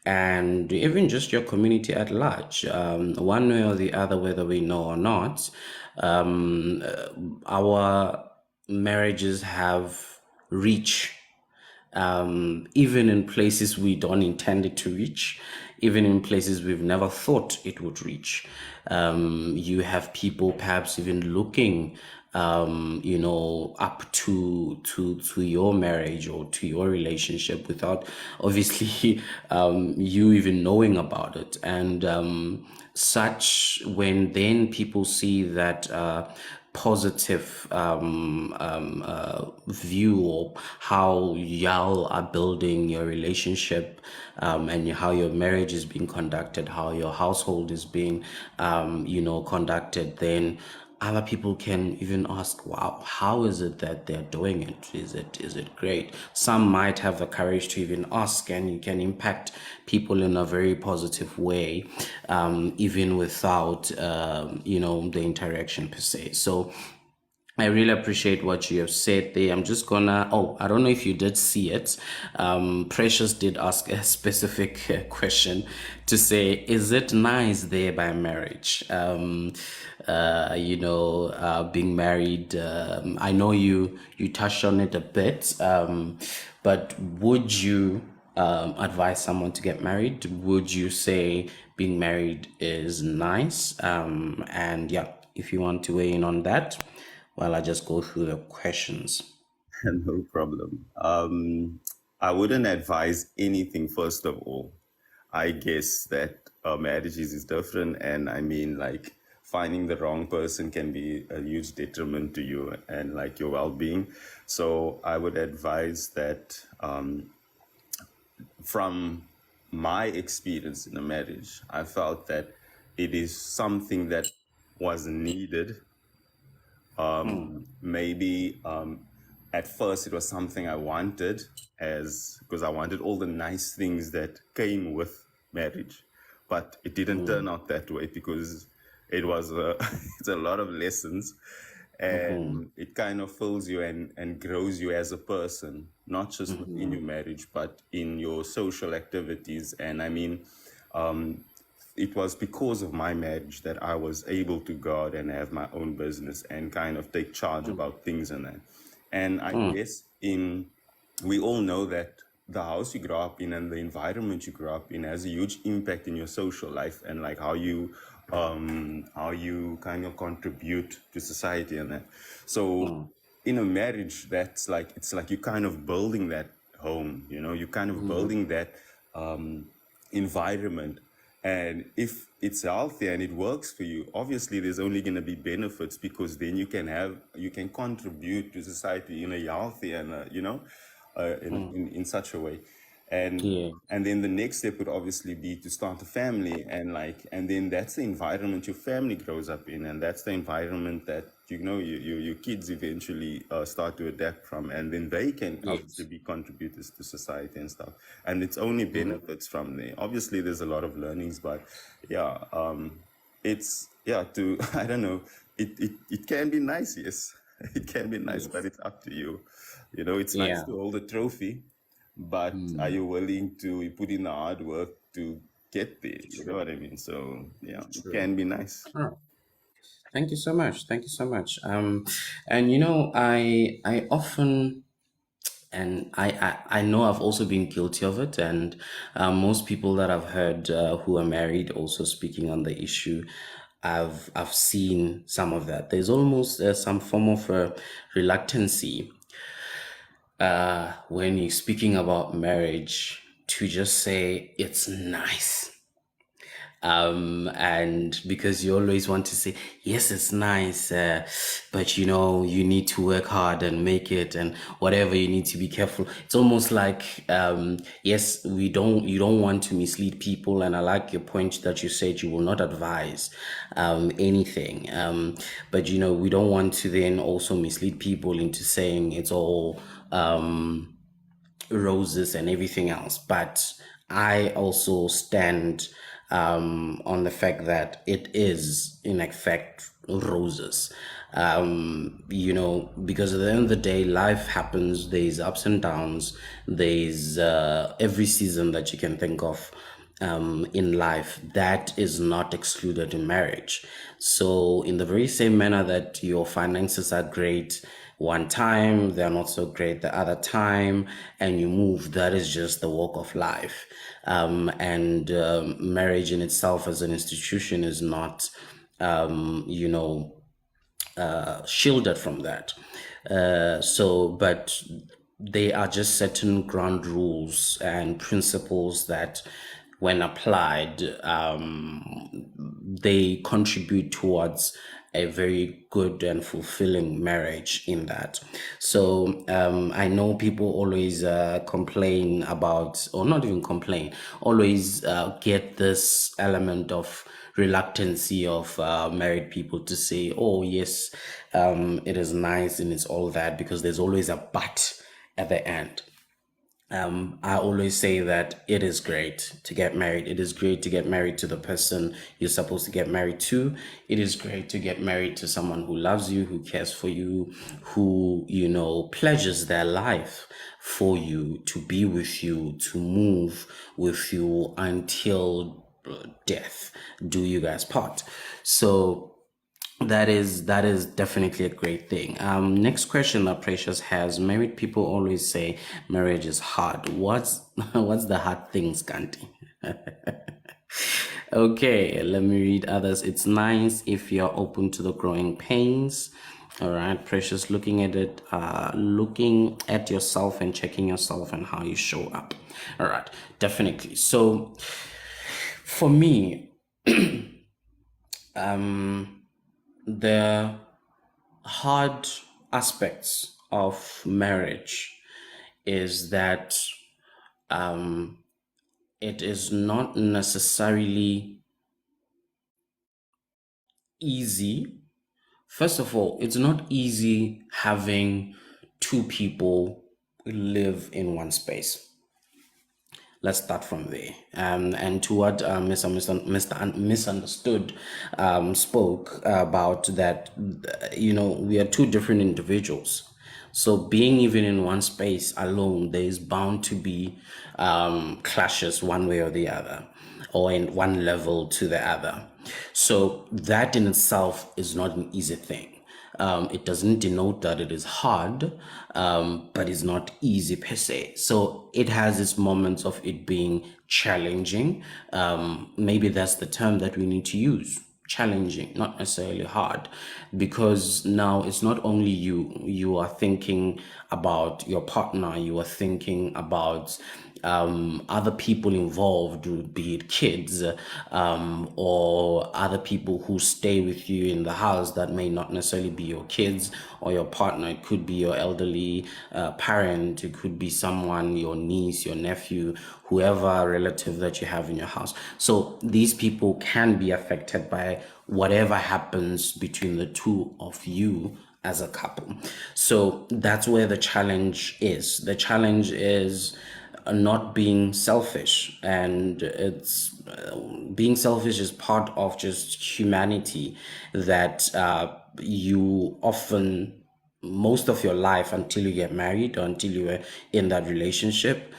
[SPEAKER 4] and even just your community at large. One way or the other, whether we know or not, our marriages have reach, even in places we don't intend it to reach, even in places we've never thought it would reach. You have people perhaps even looking, up to your marriage or to your relationship without obviously you even knowing about it. And such when then people see that positive view of how y'all are building your relationship, and how your marriage is being conducted, how your household is being, conducted, then other people can even ask, wow, how is it that they're doing it? Is it great? Some might have the courage to even ask, and you can impact people in a very positive way, even without, the interaction per se. So I really appreciate what you have said there. I'm just gonna, I don't know if you did see it. Precious did ask a specific question to say, is it nice there by marriage? Being married. I know you touched on it a bit, but would you advise someone to get married? Would you say being married is nice? And yeah, if you want to weigh in on that, while I just go through the questions.
[SPEAKER 7] No problem. I wouldn't advise anything, first of all. I guess that marriage is different, and I mean, like, finding the wrong person can be a huge detriment to you and like your well-being. So I would advise that, from my experience in a marriage, I felt that it is something that was needed. Maybe at first it was something I wanted, as because I wanted all the nice things that came with marriage, but it didn't turn out that way because it was it's a lot of lessons, and it kind of fills you and grows you as a person, not just within your marriage but in your social activities. And I mean, it was because of my marriage that I was able to go out and have my own business and kind of take charge about things and that. And I guess we all know that the house you grow up in and the environment you grow up in has a huge impact in your social life and like how you kind of contribute to society and that. So in a marriage, that's like, it's like you're kind of building that home, you know, you're kind of building that environment. And if it's healthy and it works for you, obviously there's only going to be benefits, because then you can contribute to society in a healthy and in such a way. And
[SPEAKER 4] Yeah.
[SPEAKER 7] and then the next step would obviously be to start a family, and then that's the environment your family grows up in, and that's the environment that your kids eventually start to adapt from, and then they can obviously
[SPEAKER 4] Yes.
[SPEAKER 7] be contributors to society and stuff, and it's only benefits from there. Obviously there's a lot of learnings, but yeah, it's to I don't know, it can be nice, yes. It can be nice, but it's up to you. It's nice
[SPEAKER 4] Yeah.
[SPEAKER 7] to hold a trophy, but are you willing to put in the hard work to get there? You know what I mean? So yeah, it can be nice.
[SPEAKER 4] Oh, thank you so much. Thank you so much. And I often, and I know I've also been guilty of it, and most people that I've heard who are married also speaking on the issue, I've seen some of that. There's almost some form of reluctancy when you're speaking about marriage to just say it's nice. And because you always want to say yes, it's nice, but you need to work hard and make it, and whatever, you need to be careful. It's almost like yes, you don't want to mislead people, and I like your point that you said you will not advise anything, but we don't want to then also mislead people into saying it's all roses and everything else. But I also stand on the fact that it is, in effect, roses. Because at the end of the day, life happens, there's ups and downs, there's every season that you can think of in life that is not excluded in marriage. So, in the very same manner that your finances are great one time, they're not so great the other time, and you move, that is just the walk of life. And marriage in itself as an institution is not, shielded from that. But they are just certain ground rules and principles that, when applied, they contribute towards a very good and fulfilling marriage in that. So I know people always complain about, or not even complain, always get this element of reluctancy of married people to say, oh yes, it is nice and it's all that, because there's always a but at the end. I always say that it is great to get married. It is great to get married to the person you're supposed to get married to. It is great to get married to someone who loves you, who cares for you, who, pleasures their life for you, to be with you, to move with you until death do you guys part. So that is definitely a great thing. Next question that Precious has: married people always say marriage is hard. What's the hard things, Kanti? Okay, let me read others. It's nice if you're open to the growing pains. All right, Precious, looking at it, looking at yourself and checking yourself and how you show up. All right, definitely. So for me, the hard aspects of marriage is that it is not necessarily easy. First of all, it's not easy having two people live in one space. Let's start from there. And to what Mr. Misunderstood spoke about, that, we are two different individuals. So being even in one space alone, there is bound to be clashes one way or the other, or in one level to the other. So that in itself is not an easy thing. It doesn't denote that it is hard, but it's not easy per se. So it has its moments of it being challenging. Maybe that's the term that we need to use. Challenging, not necessarily hard, because now it's not only you are thinking about your partner, you are thinking about other people involved, be it kids, or other people who stay with you in the house that may not necessarily be your kids or your partner. It could be your elderly parent, it could be someone, your niece, your nephew, whoever relative that you have in your house. So these people can be affected by whatever happens between the two of you as a couple. So that's where the challenge is. The challenge is not being selfish, and it's being selfish is part of just humanity that you often, most of your life until you get married or until you are in that relationship,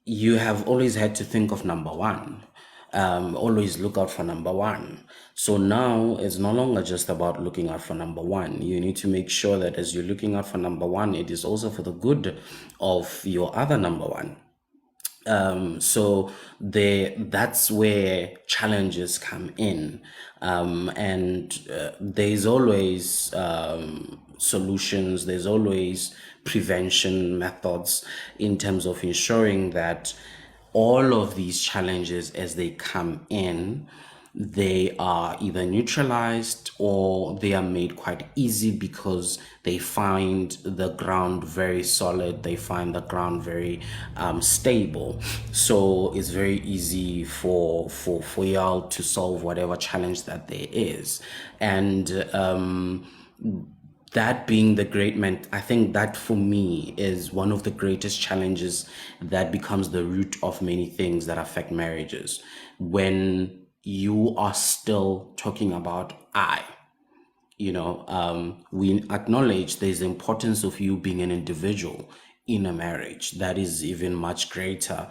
[SPEAKER 4] you have always had to think of number one. Always look out for number one. So now it's no longer just about looking out for number one. You need to make sure that as you're looking out for number one, it is also for the good of your other number one. So that's where challenges come in, and there's always solutions. There's always prevention methods in terms of ensuring that all of these challenges, as they come in, they are either neutralized or they are made quite easy because they find the ground very solid, they find the ground very stable. So it's very easy for y'all to solve whatever challenge that there is. And that being the I think that for me is one of the greatest challenges that becomes the root of many things that affect marriages. When you are still talking about we acknowledge there's the importance of you being an individual in a marriage. That is even much greater.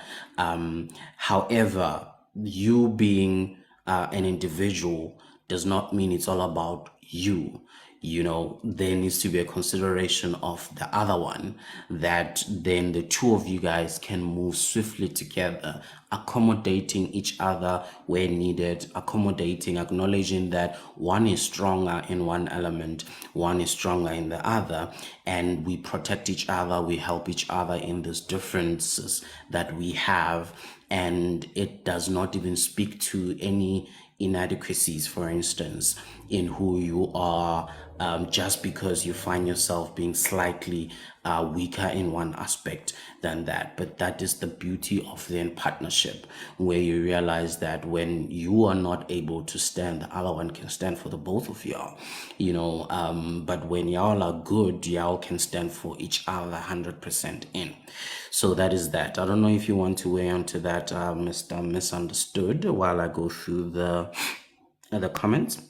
[SPEAKER 4] However, you being an individual does not mean it's all about you. There needs to be a consideration of the other one, that then the two of you guys can move swiftly together, accommodating each other where needed, acknowledging that one is stronger in one element, one is stronger in the other, and we protect each other, we help each other in these differences that we have. And it does not even speak to any inadequacies, for instance, in who you are, just because you find yourself being slightly weaker in one aspect than that. But that is the beauty of then partnership, where you realize that when you are not able to stand, the other one can stand for the both of y'all, but when y'all are good, y'all can stand for each other 100% in. So that is that. I don't know if you want to weigh onto that, Mr. Misunderstood, while I go through the comments.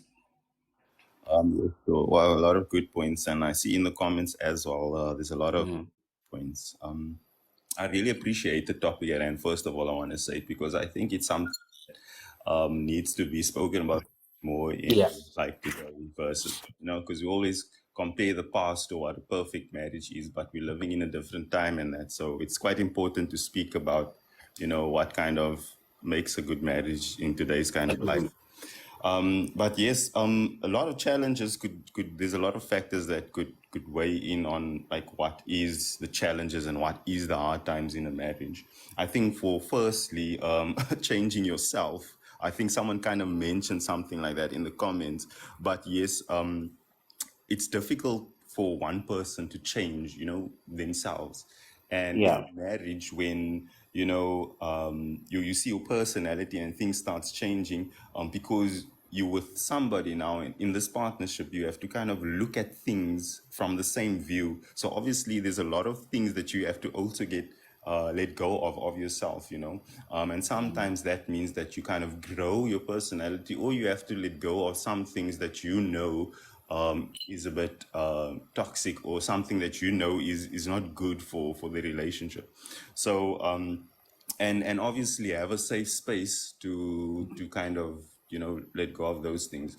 [SPEAKER 7] So, well, a lot of good points, and I see in the comments as well. There's a lot of points. I really appreciate the topic, and first of all, I want to say, because I think it's something needs to be spoken about more in
[SPEAKER 4] Yeah.
[SPEAKER 7] like today versus, because we always compare the past to what a perfect marriage is, but we're living in a different time and that. So it's quite important to speak about, what kind of makes a good marriage in today's kind of life. But yes, a lot of challenges could there's a lot of factors that could weigh in on like what is the challenges and what is the hard times in a marriage. I think for firstly, changing yourself. I think someone kind of mentioned something like that in the comments. But yes, it's difficult for one person to change, themselves. And in marriage, when you see your personality and things starts changing, because you with somebody now in this partnership, you have to kind of look at things from the same view. So obviously, there's a lot of things that you have to also get let go of yourself, and sometimes that means that you kind of grow your personality, or you have to let go of some things that is a bit toxic, or something that is not good for the relationship. So and obviously have a safe space to kind of let go of those things.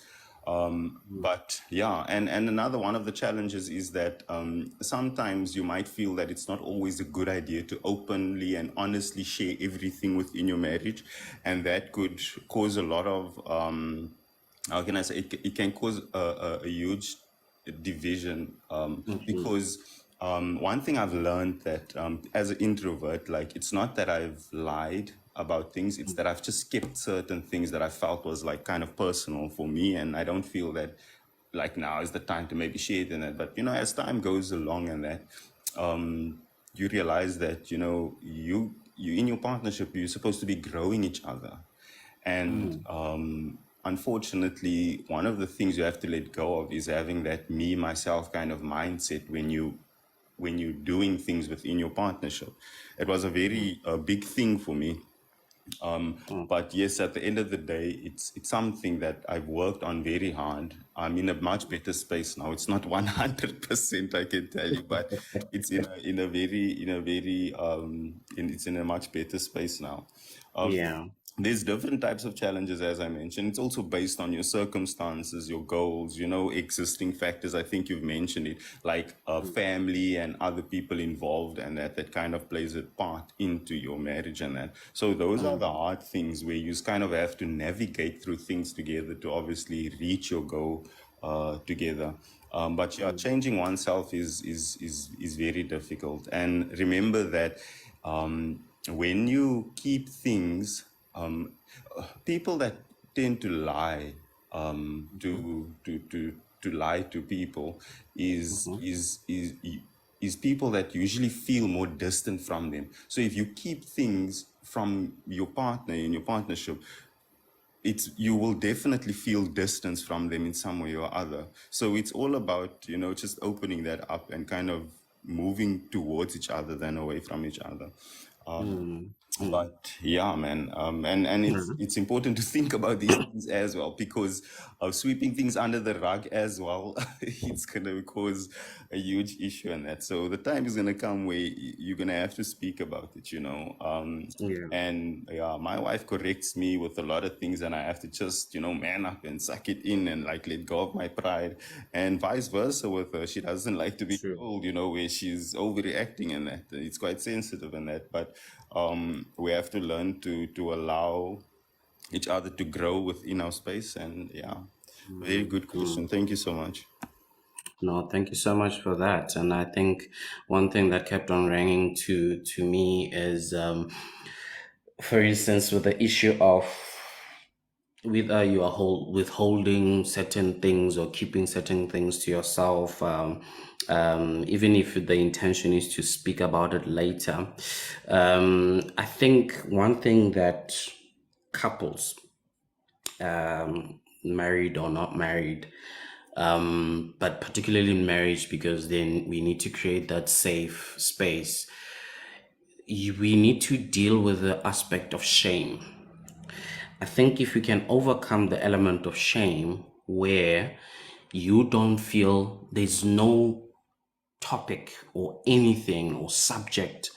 [SPEAKER 7] But yeah, and another one of the challenges is that sometimes you might feel that it's not always a good idea to openly and honestly share everything within your marriage, and that could cause a lot of how can I say, it can cause a huge division, because one thing I've learned that as an introvert, like, it's not that I've lied about things, it's that I've just kept certain things that I felt was like kind of personal for me, and I don't feel that like now is the time to maybe share it in that. But as time goes along and that, you realize that you in your partnership, you're supposed to be growing each other. And unfortunately, one of the things you have to let go of is having that me myself kind of mindset when you're doing things within your partnership. It was a very big thing for me. But yes, at the end of the day, it's something that I've worked on very hard. I'm in a much better space now. It's not 100%, I can tell you, but it's it's in a much better space now.
[SPEAKER 4] Yeah.
[SPEAKER 7] There's different types of challenges, as I mentioned. It's also based on your circumstances, your goals, existing factors. I think you've mentioned it, like family and other people involved, and that kind of plays a part into your marriage and that. So those are the hard things where you kind of have to navigate through things together to obviously reach your goal together. But yeah, changing oneself is very difficult. And remember that when you keep things, people that tend to lie to lie to people is people that usually feel more distant from them. So if you keep things from your partner in your partnership, you will definitely feel distance from them in some way or other. So it's all about just opening that up and kind of moving towards each other than away from each other. But yeah, man, and it's important to think about these things as well, because of sweeping things under the rug as well, it's gonna cause a huge issue in that. So the time is gonna come where you're gonna have to speak about it.
[SPEAKER 4] Yeah.
[SPEAKER 7] And yeah, my wife corrects me with a lot of things, and I have to just man up and suck it in and like let go of my pride, and vice versa with her. She doesn't like to be told, where she's overreacting and that. It's quite sensitive in that, but we have to learn to allow each other to grow within our space. And yeah, very good question. Thank you so much.
[SPEAKER 4] No, thank you so much for that. And I think one thing that kept on ringing to me is, for instance, with the issue of whether you are withholding certain things or keeping certain things to yourself, even if the intention is to speak about it later. I think one thing that couples, married or not married, but particularly in marriage, because then we need to create that safe space. We need to deal with the aspect of shame. I think if we can overcome the element of shame where you don't feel there's no topic or anything or subject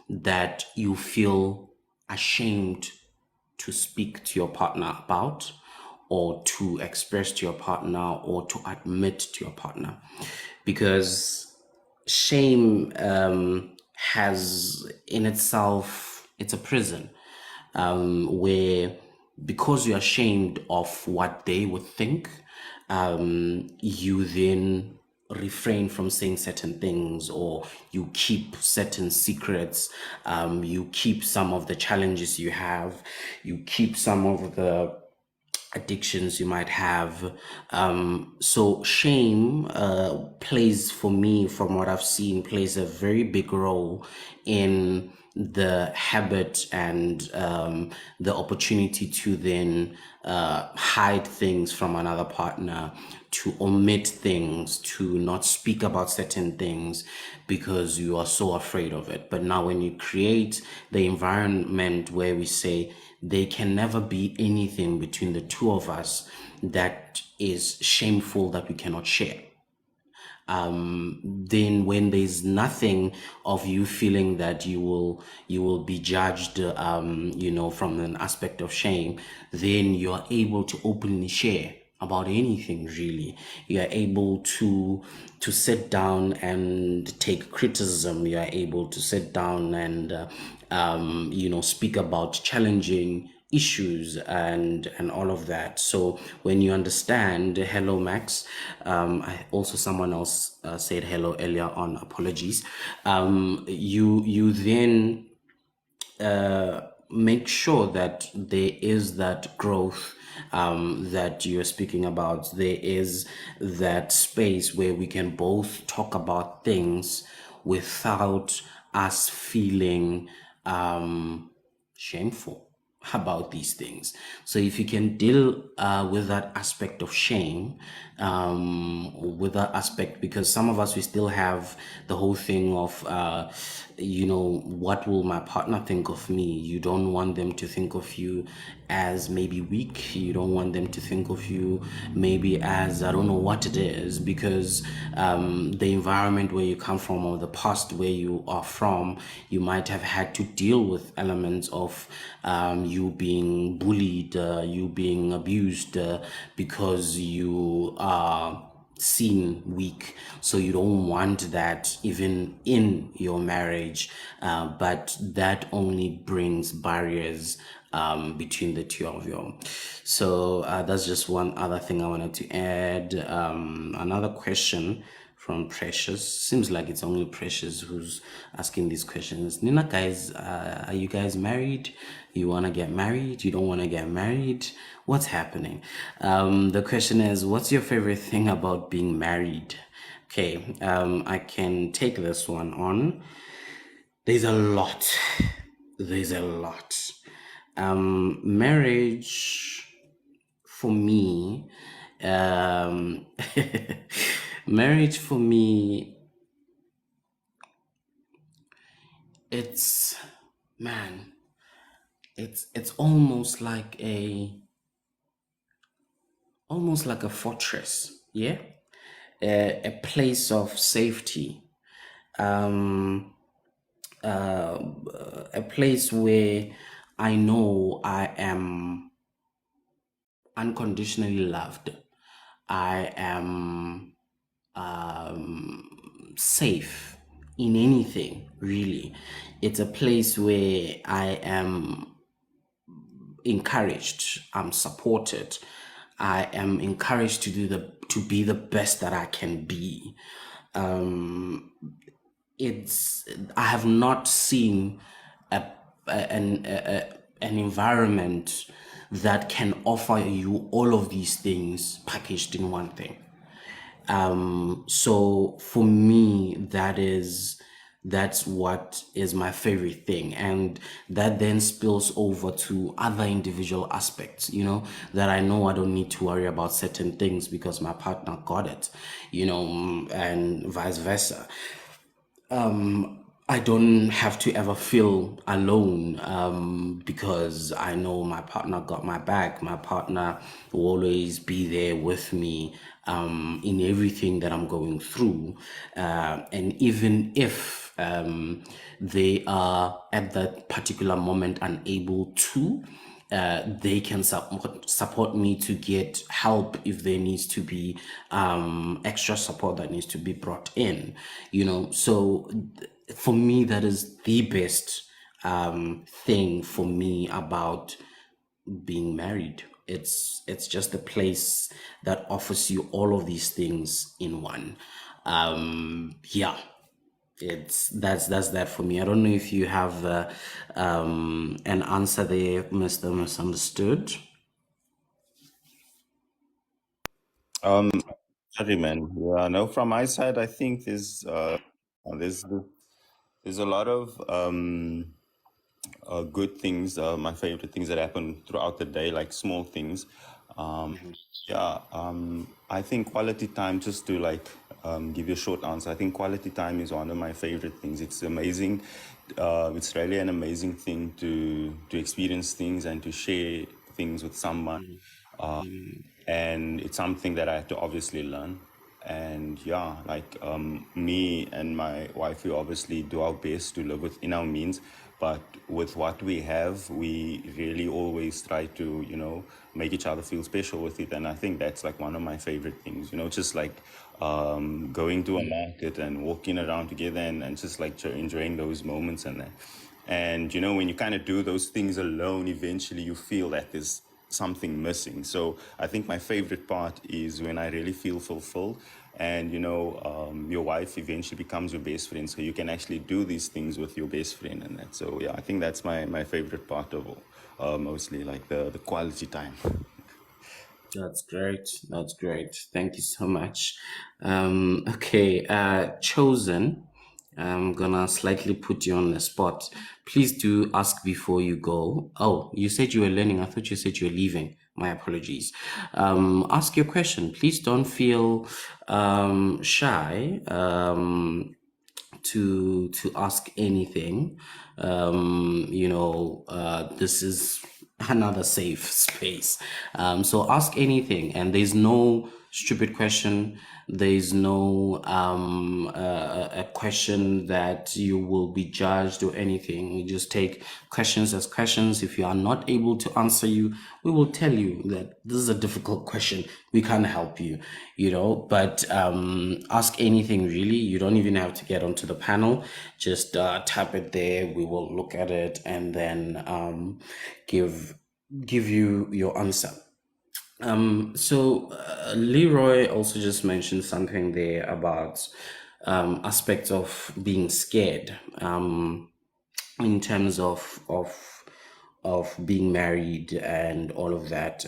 [SPEAKER 4] that you feel ashamed to speak to your partner about, or to express to your partner, or to admit to your partner, because shame has in itself, it's a prison, where, because you're ashamed of what they would think, you then refrain from saying certain things, or you keep certain secrets, you keep some of the challenges you have, you keep some of the addictions you might have. So shame plays, for me, from what I've seen, plays a very big role in the habit and the opportunity to then hide things from another partner, to omit things, to not speak about certain things because you are so afraid of it. But now when you create the environment where we say there can never be anything between the two of us that is shameful that we cannot share, then when there's nothing of you feeling that you will be judged, from an aspect of shame, then you're able to openly share about anything really. You are able to sit down and take criticism. You are able to sit down and speak about challenging issues and all of that. So when you understand, hello Max, also someone else said hello earlier on, apologies. You then make sure that there is that growth that you're speaking about. There is that space where we can both talk about things without us feeling shameful about these things. So if you can deal with that aspect of shame, with that aspect, because some of us, we still have the whole thing of what will my partner think of me? You don't want them to think of you as maybe weak. You don't want them to think of you maybe as, I don't know what it is, because the environment where you come from, or the past where you are from, you might have had to deal with elements of you being bullied, you being abused, because you are seen weak. So you don't want that even in your marriage, but that only brings barriers between the two of you. So that's just one other thing I wanted to add. Another question from Precious. Seems like it's only Precious who's asking these questions. Nina, guys, are you guys married? You want to get married? You don't want to get married? What's happening? The question is, what's your favorite thing about being married? Okay, I can take this one on. There's a lot. There's a lot. Marriage for me, marriage for me, it's, man, it's almost like a fortress, yeah, a place of safety, a place where I know I am unconditionally loved. I am safe in anything, really. It's a place where I am encouraged, I'm supported, I am encouraged to be the best that I can be. It's I have not seen a, an environment that can offer you all of these things packaged in one thing. So for me, that's what is my favorite thing, and that then spills over to other individual aspects, that I know I don't need to worry about certain things because my partner got it, and vice versa. I don't have to ever feel alone, because I know my partner got my back. My partner will always be there with me in everything that I'm going through. And even if they are at that particular moment unable to, they can support me to get help if there needs to be extra support that needs to be brought in, so for me, that is the best thing for me about being married. It's just a place that offers you all of these things in one. Yeah, that's that for me. I don't know if you have an answer there, Mr. Misunderstood.
[SPEAKER 7] Sorry, man. Yeah, no, from my side, I think there's there's a lot of good things, my favorite things that happen throughout the day, like small things. Yeah, I think quality time, just to give you a short answer, I think quality time is one of my favorite things. It's amazing. It's really an amazing thing to experience things and to share things with someone. And it's something that I had to obviously learn. And yeah, me and my wife, we obviously do our best to live within our means, but with what we have, we really always try to, make each other feel special with it. And I think that's like one of my favorite things, just like going to a market and walking around together and just like enjoying those moments and that. And, when you kind of do those things alone, eventually you feel that there's something missing. So I think my favorite part is when I really feel fulfilled and, your wife eventually becomes your best friend. So you can actually do these things with your best friend and that. So, yeah, I think that's my favorite part of all, mostly like the quality time.
[SPEAKER 4] That's great. That's great. Thank you so much. Okay, Chosen, I'm gonna slightly put you on the spot. Please do ask before you go. Oh, you said you were learning. I thought you said you were leaving. My apologies. Ask your question. Please don't feel shy. To ask anything. This is another safe space. So ask anything, and there's no stupid question. There's no a question that you will be judged or anything. We just take questions as questions. If you are not able to answer you, we will tell you that this is a difficult question. We can't help you, but ask anything really. You don't even have to get onto the panel. Just type it there. We will look at it and then give you your answer. Leroy also just mentioned something there about aspects of being scared in terms of being married and all of that.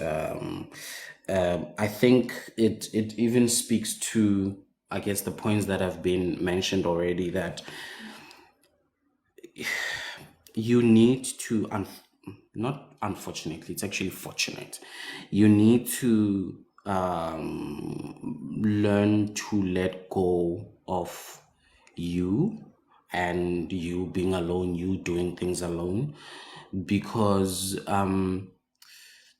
[SPEAKER 4] I think it even speaks to, I guess, the points that have been mentioned already, that you need to, not unfortunately, it's actually fortunate, you need to learn to let go of you and you being alone, you doing things alone, because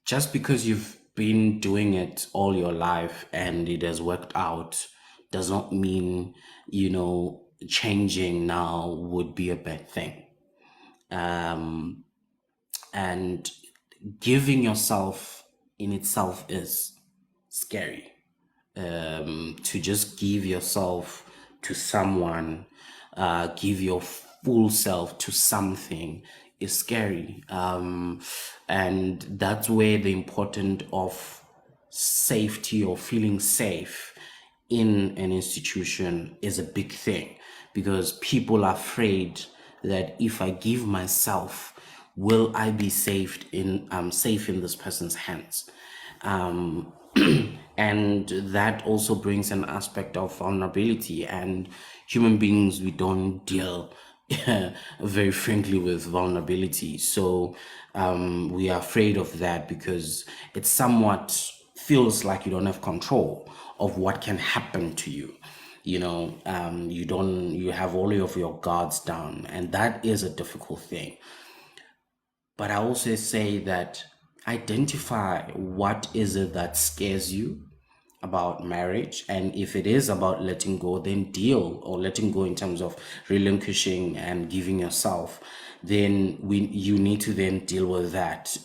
[SPEAKER 4] just because you've been doing it all your life and it has worked out does not mean, changing now would be a bad thing. And giving yourself in itself is scary. To just give yourself to someone, give your full self to something is scary. And that's where the importance of safety or feeling safe in an institution is a big thing, because people are afraid that if I give myself, will I be safe in this person's hands? And that also brings an aspect of vulnerability, and human beings, we don't deal very frankly with vulnerability. So we are afraid of that because it somewhat feels like you don't have control of what can happen to you. You have all of your guards down, and that is a difficult thing. But I also say that identify what is it that scares you about marriage, and if it is about letting go, then deal, or letting go in terms of relinquishing and giving yourself, then you need to then deal with that.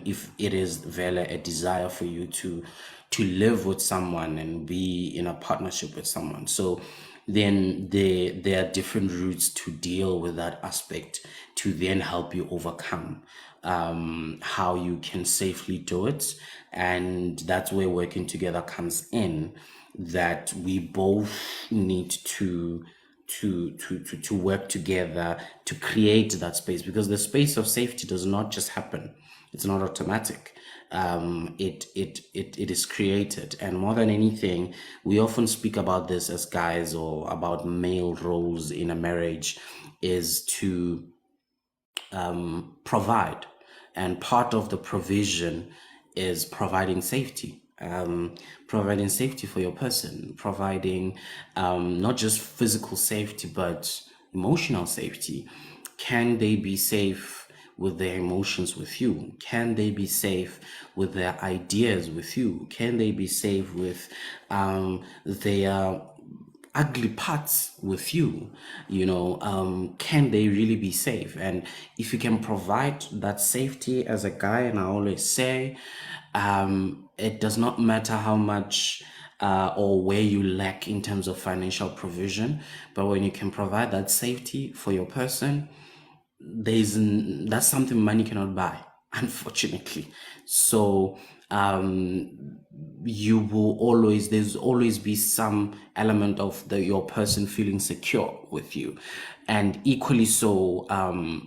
[SPEAKER 4] If it is really a desire for you to live with someone and be in a partnership with someone, so then there are different routes to deal with that aspect to then help you overcome how you can safely do it. And that's where working together comes in, that we both need to work together to create that space, because the space of safety does not just happen. It's not automatic. It is created. And more than anything, we often speak about this as guys, or about male roles in a marriage, is to provide. And part of the provision is providing safety. Providing safety for your person, providing not just physical safety, but emotional safety. Can they be safe with their emotions with you? Can they be safe with their ideas with you? Can they be safe with their ugly parts with you, can they really be safe? And if you can provide that safety as a guy, and I always say, it does not matter how much or where you lack in terms of financial provision, but when you can provide that safety for your person, that's something money cannot buy, unfortunately. So there's always be some element of your person feeling secure with you, and equally so,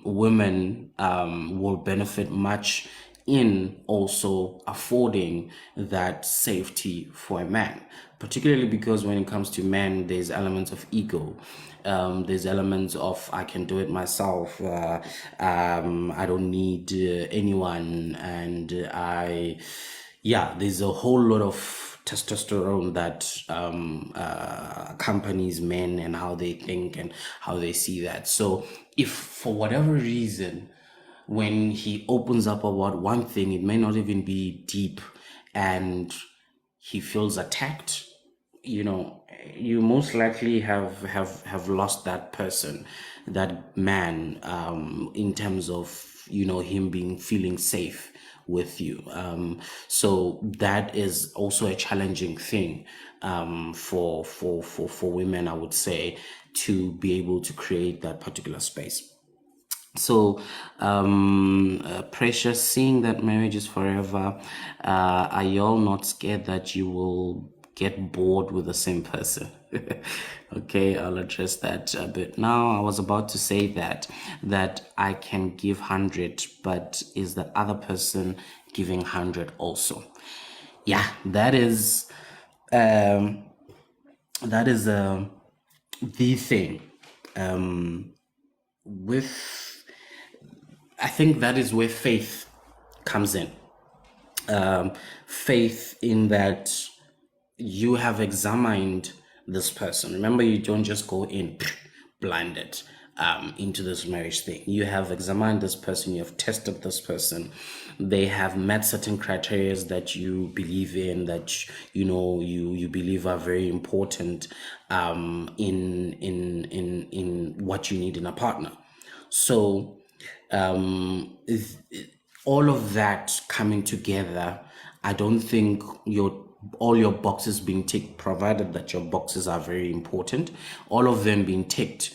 [SPEAKER 4] women will benefit much in also affording that safety for a man, particularly because when it comes to men, there's elements of ego. There's elements of I can do it myself. I don't need anyone, and there's a whole lot of testosterone that accompanies men and how they think and how they see that. So if for whatever reason, when he opens up about one thing, it may not even be deep, and he feels attacked, you most likely have lost that person, that man, in terms of him feeling safe with you. So that is also a challenging thing for women, I would say, to be able to create that particular space. So, Precious, seeing that marriage is forever, are y'all not scared that you will get bored with the same person? Okay, I'll address that a bit now. I was about to say that I can give 100, but is the other person giving 100 also? Yeah, that is the thing. With I think that is where faith comes in. Faith in that you have examined this person. Remember, you don't just go in blinded into this marriage thing. You have examined this person, you have tested this person. They have met certain criteria that you believe in, that you believe are very important in what you need in a partner. So all of that coming together, I don't think all your boxes being ticked, provided that your boxes are very important, all of them being ticked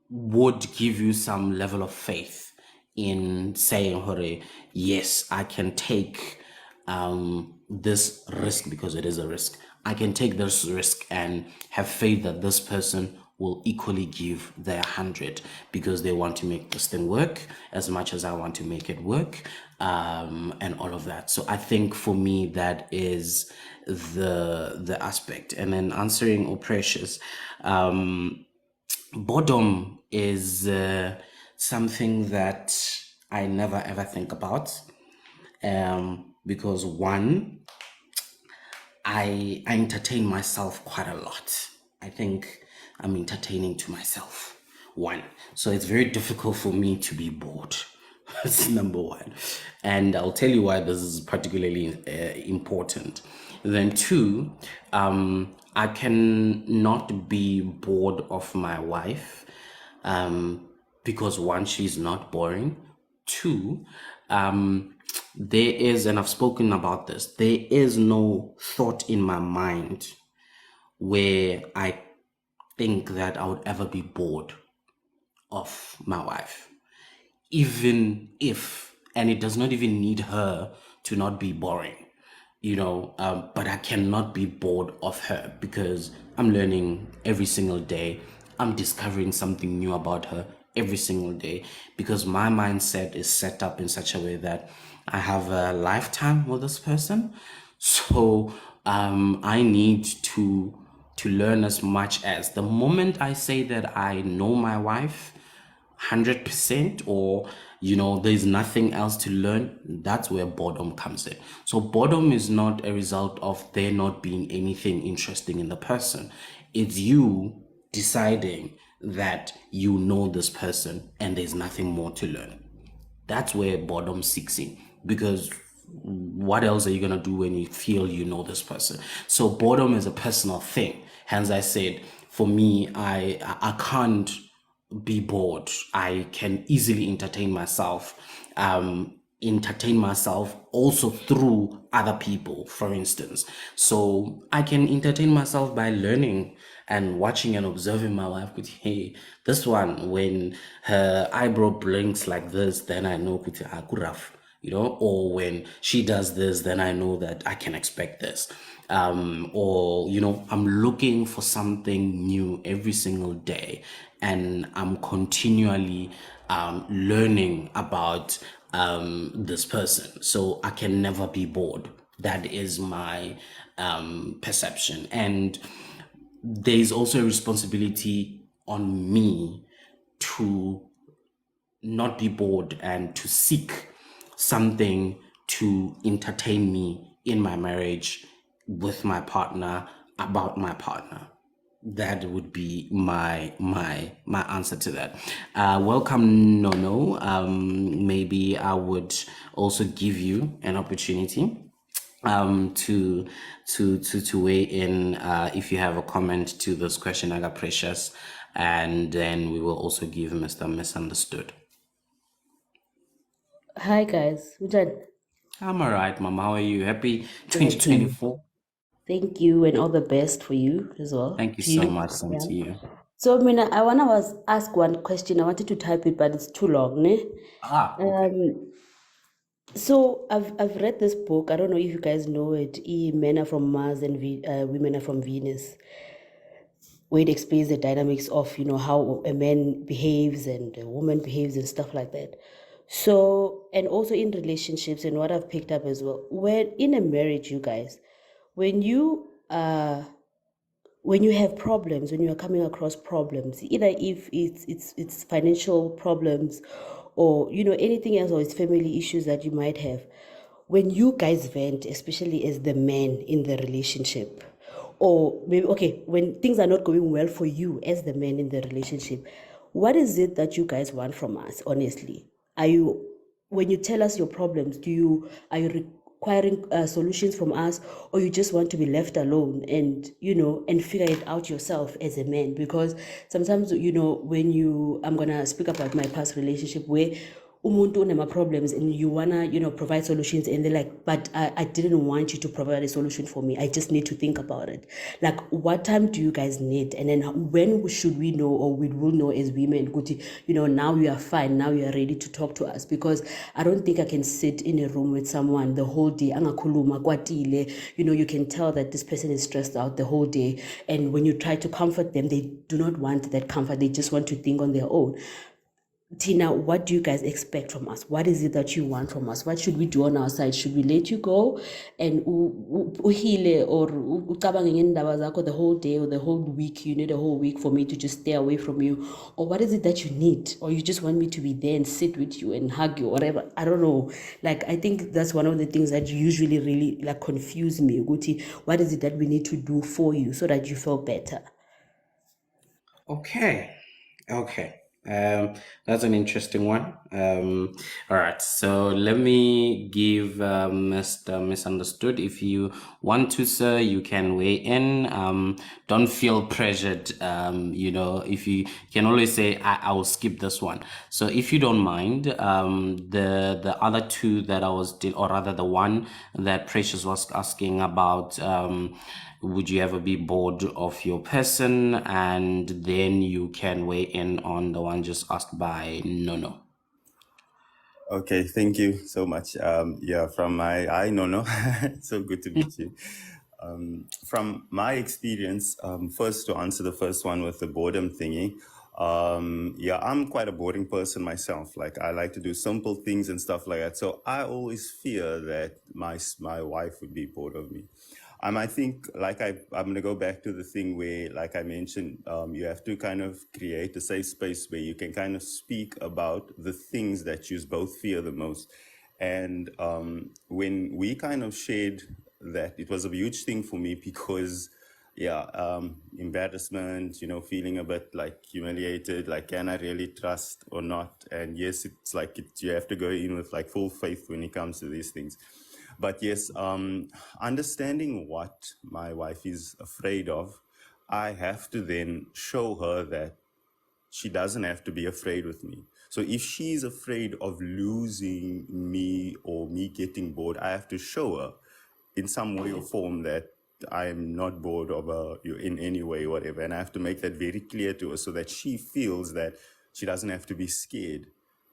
[SPEAKER 4] would give you some level of faith in saying, "Hore, yes, I can take this risk, because it is a risk. I can take this risk and have faith that this person will equally give their 100, because they want to make this thing work as much as I want to make it work, and all of that." So I think for me, that is the aspect. And then answering Precious, boredom is something that I never ever think about, because one, I entertain myself quite a lot. I think I'm entertaining to myself, one. So it's very difficult for me to be bored. That's number one. And I'll tell you why this is particularly important. Then two, I can not be bored of my wife, because one, she's not boring. Two, there is, and I've spoken about this, there is no thought in my mind where I think that I would ever be bored of my wife, even if, and it does not even need her to not be boring, but I cannot be bored of her, because I'm learning every single day. I'm discovering something new about her every single day, because my mindset is set up in such a way that I have a lifetime with this person. So I need to learn as much as, the moment I say that I know my wife 100%, or there's nothing else to learn, that's where boredom comes in. So boredom is not a result of there not being anything interesting in the person. It's you deciding that you know this person and there's nothing more to learn. That's where boredom seeks in, because what else are you gonna do when you feel you know this person? So boredom is a personal thing. Hence, I said for me, I can't be bored. I can easily entertain myself also through other people, for instance. So I can entertain myself by learning and watching and observing my wife. Kuti, hey, this one, when her eyebrow blinks like this, then I know kuti rough, or when she does this, then I know that I can expect this. Or, I'm looking for something new every single day, and I'm continually learning about this person. So I can never be bored. That is my perception. And there's also a responsibility on me to not be bored and to seek something to entertain me in my marriage, with my partner, about my partner. That would be my answer to that. Welcome, Nono. Maybe I would also give you an opportunity to weigh in if you have a comment to this question, Aga Precious, and then we will also give Mr. Misunderstood.
[SPEAKER 8] Hi guys, Ujan.
[SPEAKER 4] I'm alright, Mama. How are you? Happy
[SPEAKER 8] Good to
[SPEAKER 4] 2024.
[SPEAKER 8] thank you and all the best for you as well.
[SPEAKER 4] Thank you
[SPEAKER 8] To
[SPEAKER 4] so
[SPEAKER 8] you.
[SPEAKER 4] much, same
[SPEAKER 8] Yeah.
[SPEAKER 4] to you.
[SPEAKER 8] So Mina, I wanna ask one question. I wanted to type it, but it's too long, ne?
[SPEAKER 4] Okay.
[SPEAKER 8] So I've read this book. I don't know if you guys know it. Men are from Mars and women are from Venus, where it explains the dynamics of how a man behaves and a woman behaves and stuff like that. So, and also in relationships, and what I've picked up as well, when in a marriage, you guys, when you have problems, when you are coming across problems, either if it's financial problems or anything else, or it's family issues that you might have, when you guys vent, especially as the man in the relationship, or maybe okay, when things are not going well for you as the man in the relationship, what is it that you guys want from us? Honestly, are you, when you tell us your problems, are you requiring solutions from us, or you just want to be left alone and and figure it out yourself as a man? Because sometimes when I'm gonna speak about my past relationship, where umuntu problems and you wanna provide solutions, and they're like, but I didn't want you to provide a solution for me, I just need to think about it. Like, what time do you guys need? And then when should we know, or we will know as women, Guti, now you are fine, now you are ready to talk to us? Because I don't think I can sit in a room with someone the whole day, angakhuluma kwatile, you can tell that this person is stressed out the whole day, and when you try to comfort them, they do not want that comfort, they just want to think on their own. Tina, what do you guys expect from us? What is it that you want from us? What should we do on our side? Should we let you go and uhile, or ucabange ngendaba zakho the whole day or the whole week? You need a whole week for me to just stay away from you? Or what is it that you need? Or you just want me to be there and sit with you and hug you, or whatever? I don't know. Like, I think that's one of the things that usually really like confuse me, Guti. What is it that we need to do for you so that you feel better?
[SPEAKER 4] Okay. That's an interesting one. All right. So let me give Mr. Misunderstood. If you want to, sir, you can weigh in. Don't feel pressured. If you can always say, I will skip this one. So if you don't mind, the other two that I was, or rather the one that Precious was asking about, would you ever be bored of your person? And then you can weigh in on the one just asked by Nono.
[SPEAKER 7] Okay, thank you so much. From hi Nono, so good to meet you. From my experience, first to answer the first one with the boredom thingy, I'm quite a boring person myself. Like, I like to do simple things and stuff like that. So I always fear that my wife would be bored of me. I think, like, I'm going to go back to the thing where, like I mentioned, you have to kind of create a safe space where you can kind of speak about the things that you both fear the most. And when we kind of shared that, it was a huge thing for me because, embarrassment, feeling a bit like humiliated, like, can I really trust or not? And yes, it's like you have to go in with like full faith when it comes to these things. But yes, understanding what my wife is afraid of, I have to then show her that she doesn't have to be afraid with me. So if she's afraid of losing me or me getting bored, I have to show her in some way or form that I'm not bored of her in any way, whatever. And I have to make that very clear to her so that she feels that she doesn't have to be scared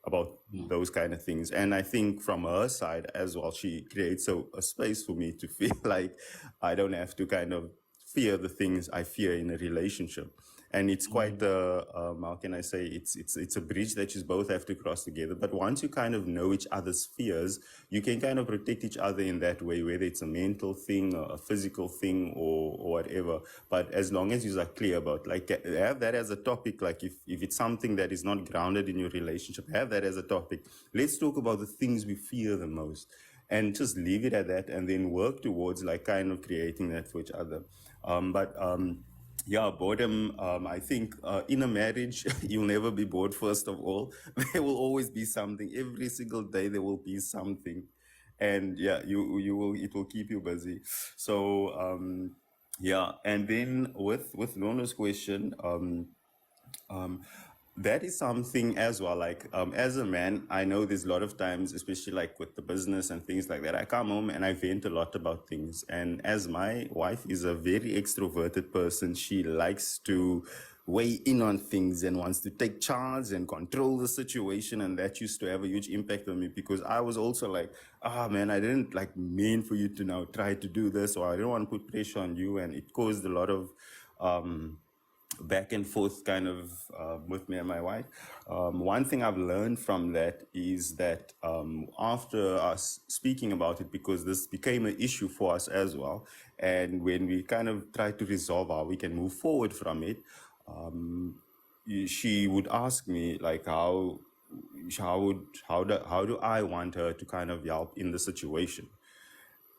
[SPEAKER 7] about those kind of things. And I think from her side as well, she creates a space for me to feel like I don't have to kind of fear the things I fear in a relationship. And it's quite how can I say, it's a bridge that you both have to cross together. But once you kind of know each other's fears, you can kind of protect each other in that way, whether it's a mental thing or a physical thing or whatever. But as long as you are clear about, like, have that as a topic, like if it's something that is not grounded in your relationship, have that as a topic. Let's talk about the things we fear the most and just leave it at that, and then work towards like kind of creating that for each other. Yeah, boredom. I think in a marriage, you'll never be bored. First of all, there will always be something. Every single day, there will be something, and yeah, you will. It will keep you busy. So yeah, and then with Nono's question, that is something as well. Like as a man, I know there's a lot of times, especially like with the business and things like that, I come home and I vent a lot about things. And as my wife is a very extroverted person, she likes to weigh in on things and wants to take charge and control the situation. And that used to have a huge impact on me, because I was also like, man, I didn't like mean for you to now try to do this, or I didn't want to put pressure on you. And it caused a lot of back and forth kind of with me and my wife. One thing I've learned from that is that after us speaking about it, because this became an issue for us as well, and when we kind of try to resolve how we can move forward from it, she would ask me like how do I want her to kind of help in the situation.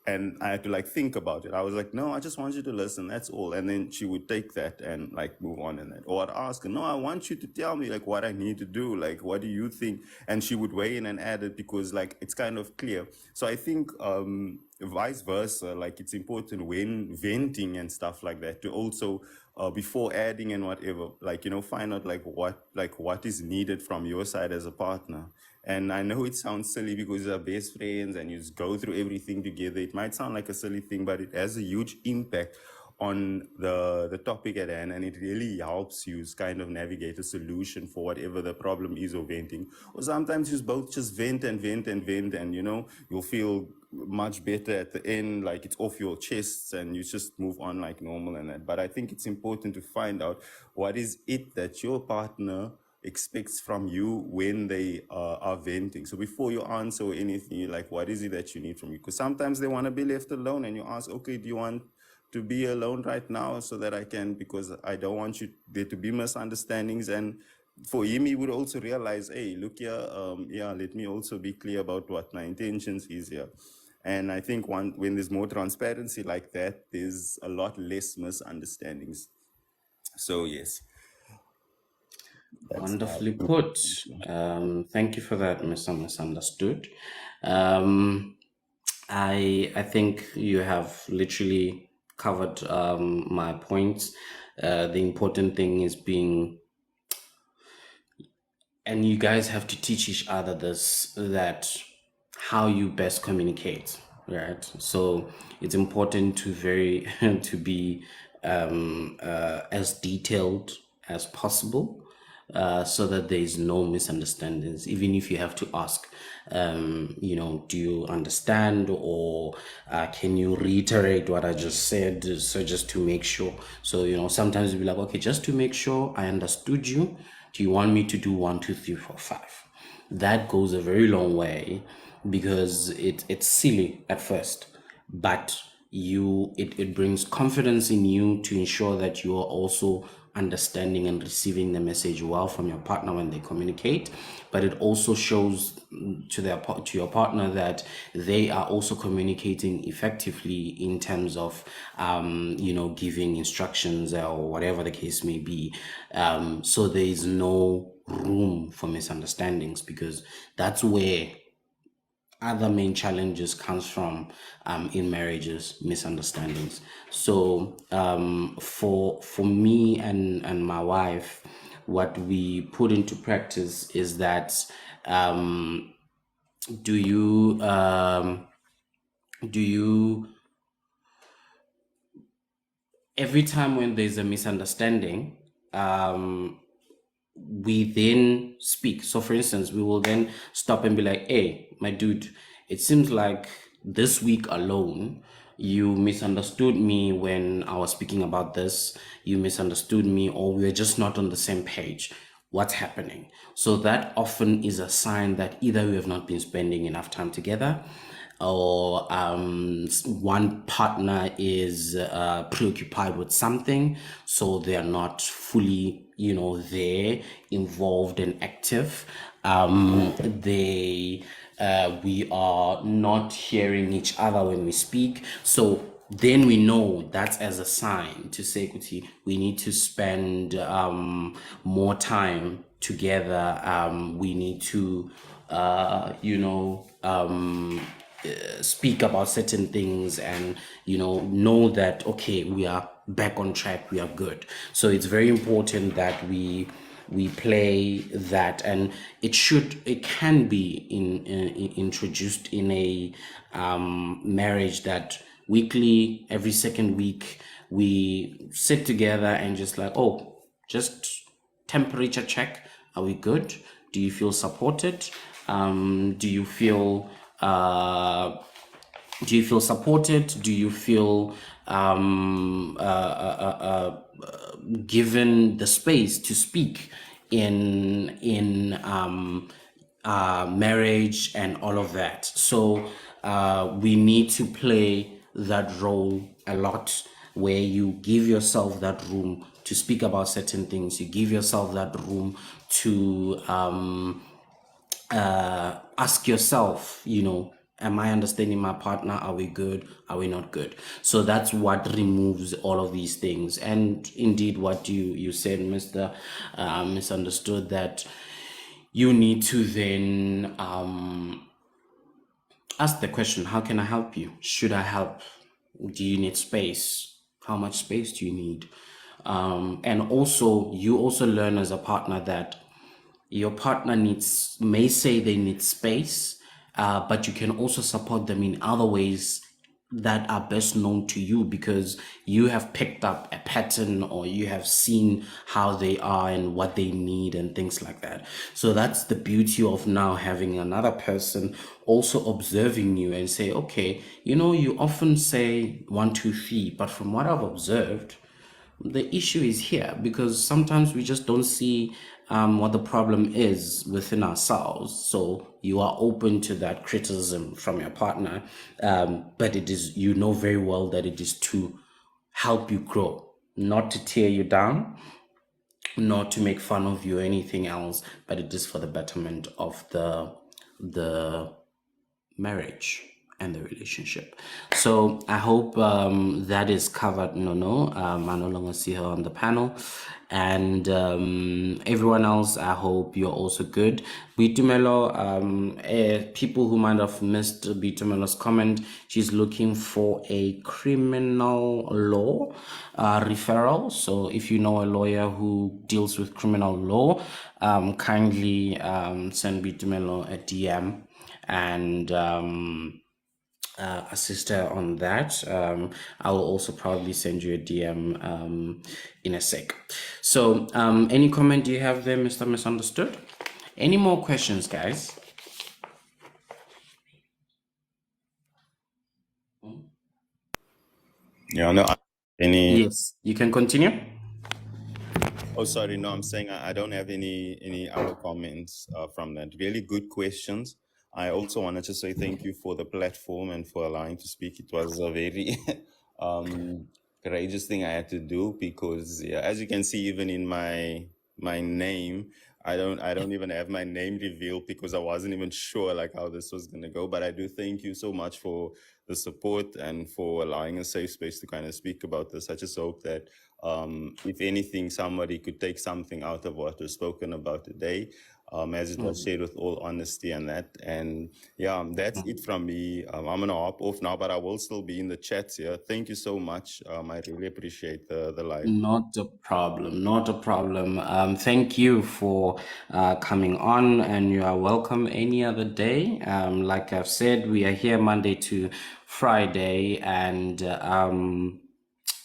[SPEAKER 7] And I had to like think about it. I was like, no, I just want you to listen. That's all. And then she would take that and like move on in that. Or I'd ask her, no, I want you to tell me like what I need to do. Like, what do you think? And she would weigh in and add it, because like it's kind of clear. So I think vice versa, like it's important when venting and stuff like that to also before adding and whatever, like, you know, find out like what is needed from your side as a partner. And I know it sounds silly because you're best friends and you just go through everything together. It might sound like a silly thing, but it has a huge impact on the topic at hand, and it really helps you kind of navigate a solution for whatever the problem is or venting. Or sometimes you both just vent and vent and vent, and you know, you'll feel much better at the end, like it's off your chests and you just move on like normal and that. But I think it's important to find out what is it that your partner expects from you when they are venting. So before you answer anything, you're like, what is it that you need from me? Because sometimes they want to be left alone, and you ask, okay, do you want to be alone right now so that I can, because I don't want you there to be misunderstandings. And for him, he would also realize, hey, look here, yeah, let me also be clear about what my intentions is here. And I think when there's more transparency like that, there's a lot less misunderstandings. So yes.
[SPEAKER 4] Wonderfully put. Thank you for that, Mr. Misunderstood. I think you have literally covered my points. The important thing is being, and you guys have to teach each other this, that how you best communicate, right? So it's important to be as detailed as possible, so that there is no misunderstandings. Even if you have to ask, you know, do you understand, or can you reiterate what I just said? So just to make sure. So, you know, sometimes you'll be like, okay, just to make sure I understood you, do you want me to do 1, 2, 3, 4, 5? That goes a very long way, because it's silly at first, but it brings confidence in you to ensure that you are also understanding and receiving the message well from your partner when they communicate. But it also shows to your partner that they are also communicating effectively in terms of you know, giving instructions or whatever the case may be. So there is no room for misunderstandings, because that's where other main challenges comes from in marriages, misunderstandings. So for me and my wife, what we put into practice is that do you do you every time when there's a misunderstanding, we then speak. So, for instance, we will then stop and be like, hey, my dude, it seems like this week alone, you misunderstood me when I was speaking about this. You misunderstood me, or we were just not on the same page. What's happening? So, that often is a sign that either we have not been spending enough time together, or one partner is preoccupied with something, so they are not fully, there, involved and active. They We are not hearing each other when we speak. So then we know that's as a sign to say, Kuti, we need to spend more time together. We need to, speak about certain things, and know that, okay, we are back on track, we are good. So it's very important that we play that, and it can be introduced in a marriage, that weekly, every second week, we sit together and just like, oh, just temperature check. Are we good? Do you feel supported? Do you feel supported? Do you feel given the space to speak in marriage and all of that? So we need to play that role a lot, where you give yourself that room to speak about certain things. You give yourself that room to ask yourself, am I understanding my partner? Are we good? Are we not good? So that's what removes all of these things. And indeed, what you said, Mr. Misunderstood, that you need to then ask the question, how can I help you? Should I help? Do you need space? How much space do you need? And also, you also learn as a partner that your partner may say they need space, but you can also support them in other ways that are best known to you, because you have picked up a pattern, or you have seen how they are and what they need and things like that. So that's the beauty of now having another person also observing you and say, okay, you often say 1, 2, 3, but from what I've observed, the issue is here, because sometimes we just don't see what the problem is within ourselves. So you are open to that criticism from your partner, but it is, very well that it is to help you grow, not to tear you down, not to make fun of you or anything else, but it is for the betterment of the marriage and the relationship. So I hope that is covered. I no longer see her on the panel, and everyone else, I hope you're also good. Bitumelo, people who might have missed Bitumelo's comment, she's looking for a criminal law referral. So if you know a lawyer who deals with criminal law, kindly send Bitumelo a DM and assist her on that. I will also probably send you a DM in a sec. So any comment do you have there, Mr. Misunderstood? Any more questions, guys?
[SPEAKER 7] Yeah, no, any.
[SPEAKER 4] Yes, you can continue.
[SPEAKER 7] Oh, sorry. No, I'm saying I don't have any other comments from that. Really good questions. I also wanted to say thank you for the platform and for allowing to speak. It was a very courageous thing I had to do, because yeah, as you can see, even in my name, I don't even have my name revealed, because I wasn't even sure like how this was gonna go. But I do thank you so much for the support and for allowing a safe space to kind of speak about this. I just hope that if anything, somebody could take something out of what was spoken about today. as it was shared with all honesty and that. And yeah, that's it from me. I'm going to hop off now, but I will still be in the chats here. Thank you so much. I really appreciate the live.
[SPEAKER 4] Not a problem. Not a problem. Thank you for coming on, and you are welcome any other day. Like I've said, we are here Monday to Friday, and I'm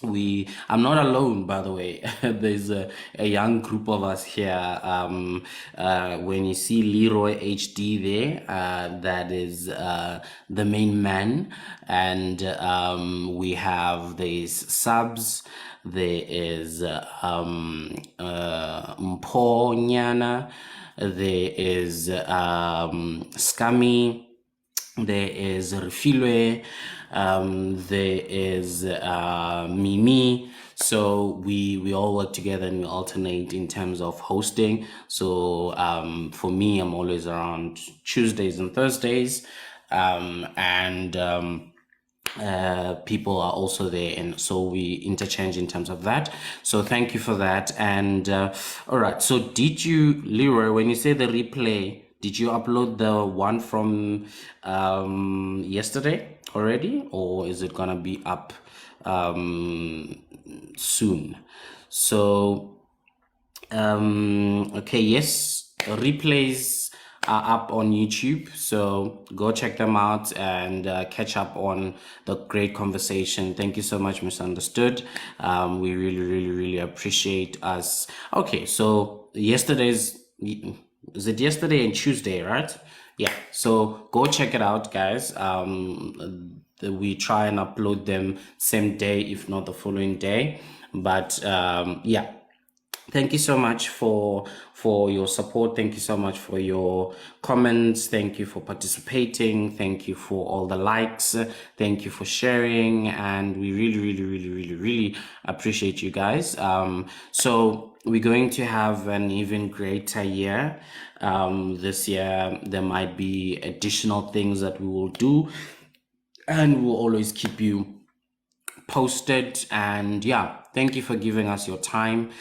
[SPEAKER 4] not alone, by the way. There's a young group of us here. When you see Leroy HD there, that is the main man. And we have these subs. There is Mpo Nyana. There is Scummy. There is Refilwe, there is Mimi. So we all work together and we alternate in terms of hosting. So for me, I'm always around Tuesdays and Thursdays, and people are also there, and so we interchange in terms of that. So thank you for that. And all right, so did you, Leroy, when you say the replay, did you upload the one from yesterday already, or is it gonna be up soon? So okay, yes, replays are up on YouTube, so go check them out and catch up on the great conversation. Thank you so much, Misunderstood. We really appreciate us. Okay, so is it yesterday and Tuesday, right? Yeah, so go check it out, guys. We try and upload them same day, if not the following day. But yeah, thank you so much for your support. Thank you so much for your comments. Thank you for participating. Thank you for all the likes. Thank you for sharing, and we really appreciate you guys. So we're going to have an even greater year. This year there might be additional things that we will do, and we'll always keep you posted. And yeah, thank you for giving us your time.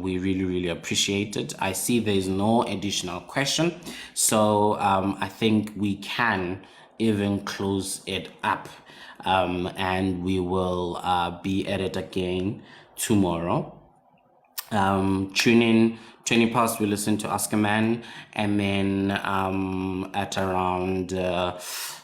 [SPEAKER 4] We really appreciate it. I see there's no additional question, so I think we can even close it up, and we will be at it again tomorrow. Tune in 20 past, we listen to Ask a Man, and then at around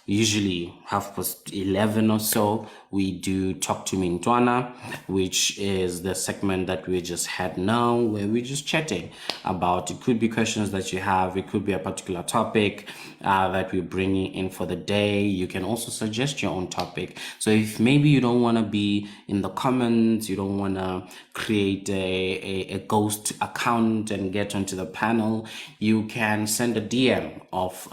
[SPEAKER 4] usually 11:30 or so, we do Talk to Me Ntwana, which is the segment that we just had now, where we're just chatting about, it could be questions that you have, it could be a particular topic that we're bringing in for the day. You can also suggest your own topic. So if maybe you don't want to be in the comments, you don't want to create a ghost account and get onto the panel, you can send a DM of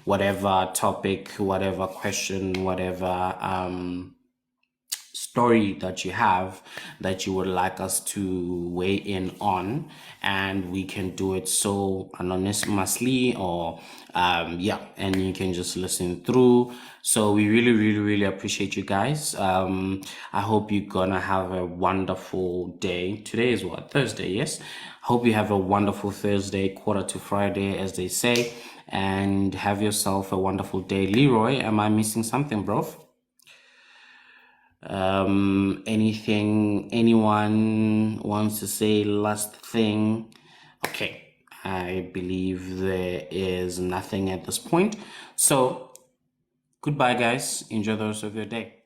[SPEAKER 4] whatever topic, whatever question, whatever story that you have that you would like us to weigh in on, and we can do it so anonymously, or yeah, and you can just listen through. So we really appreciate you guys. I hope you're gonna have a wonderful day. Today is what, Thursday? Yes, hope you have a wonderful Thursday, quarter to Friday, as they say, and have yourself a wonderful day. Leroy, am I missing something, bro? Anything anyone wants to say, last thing? Okay, I believe there is nothing at this point. So goodbye, guys. Enjoy the rest of your day.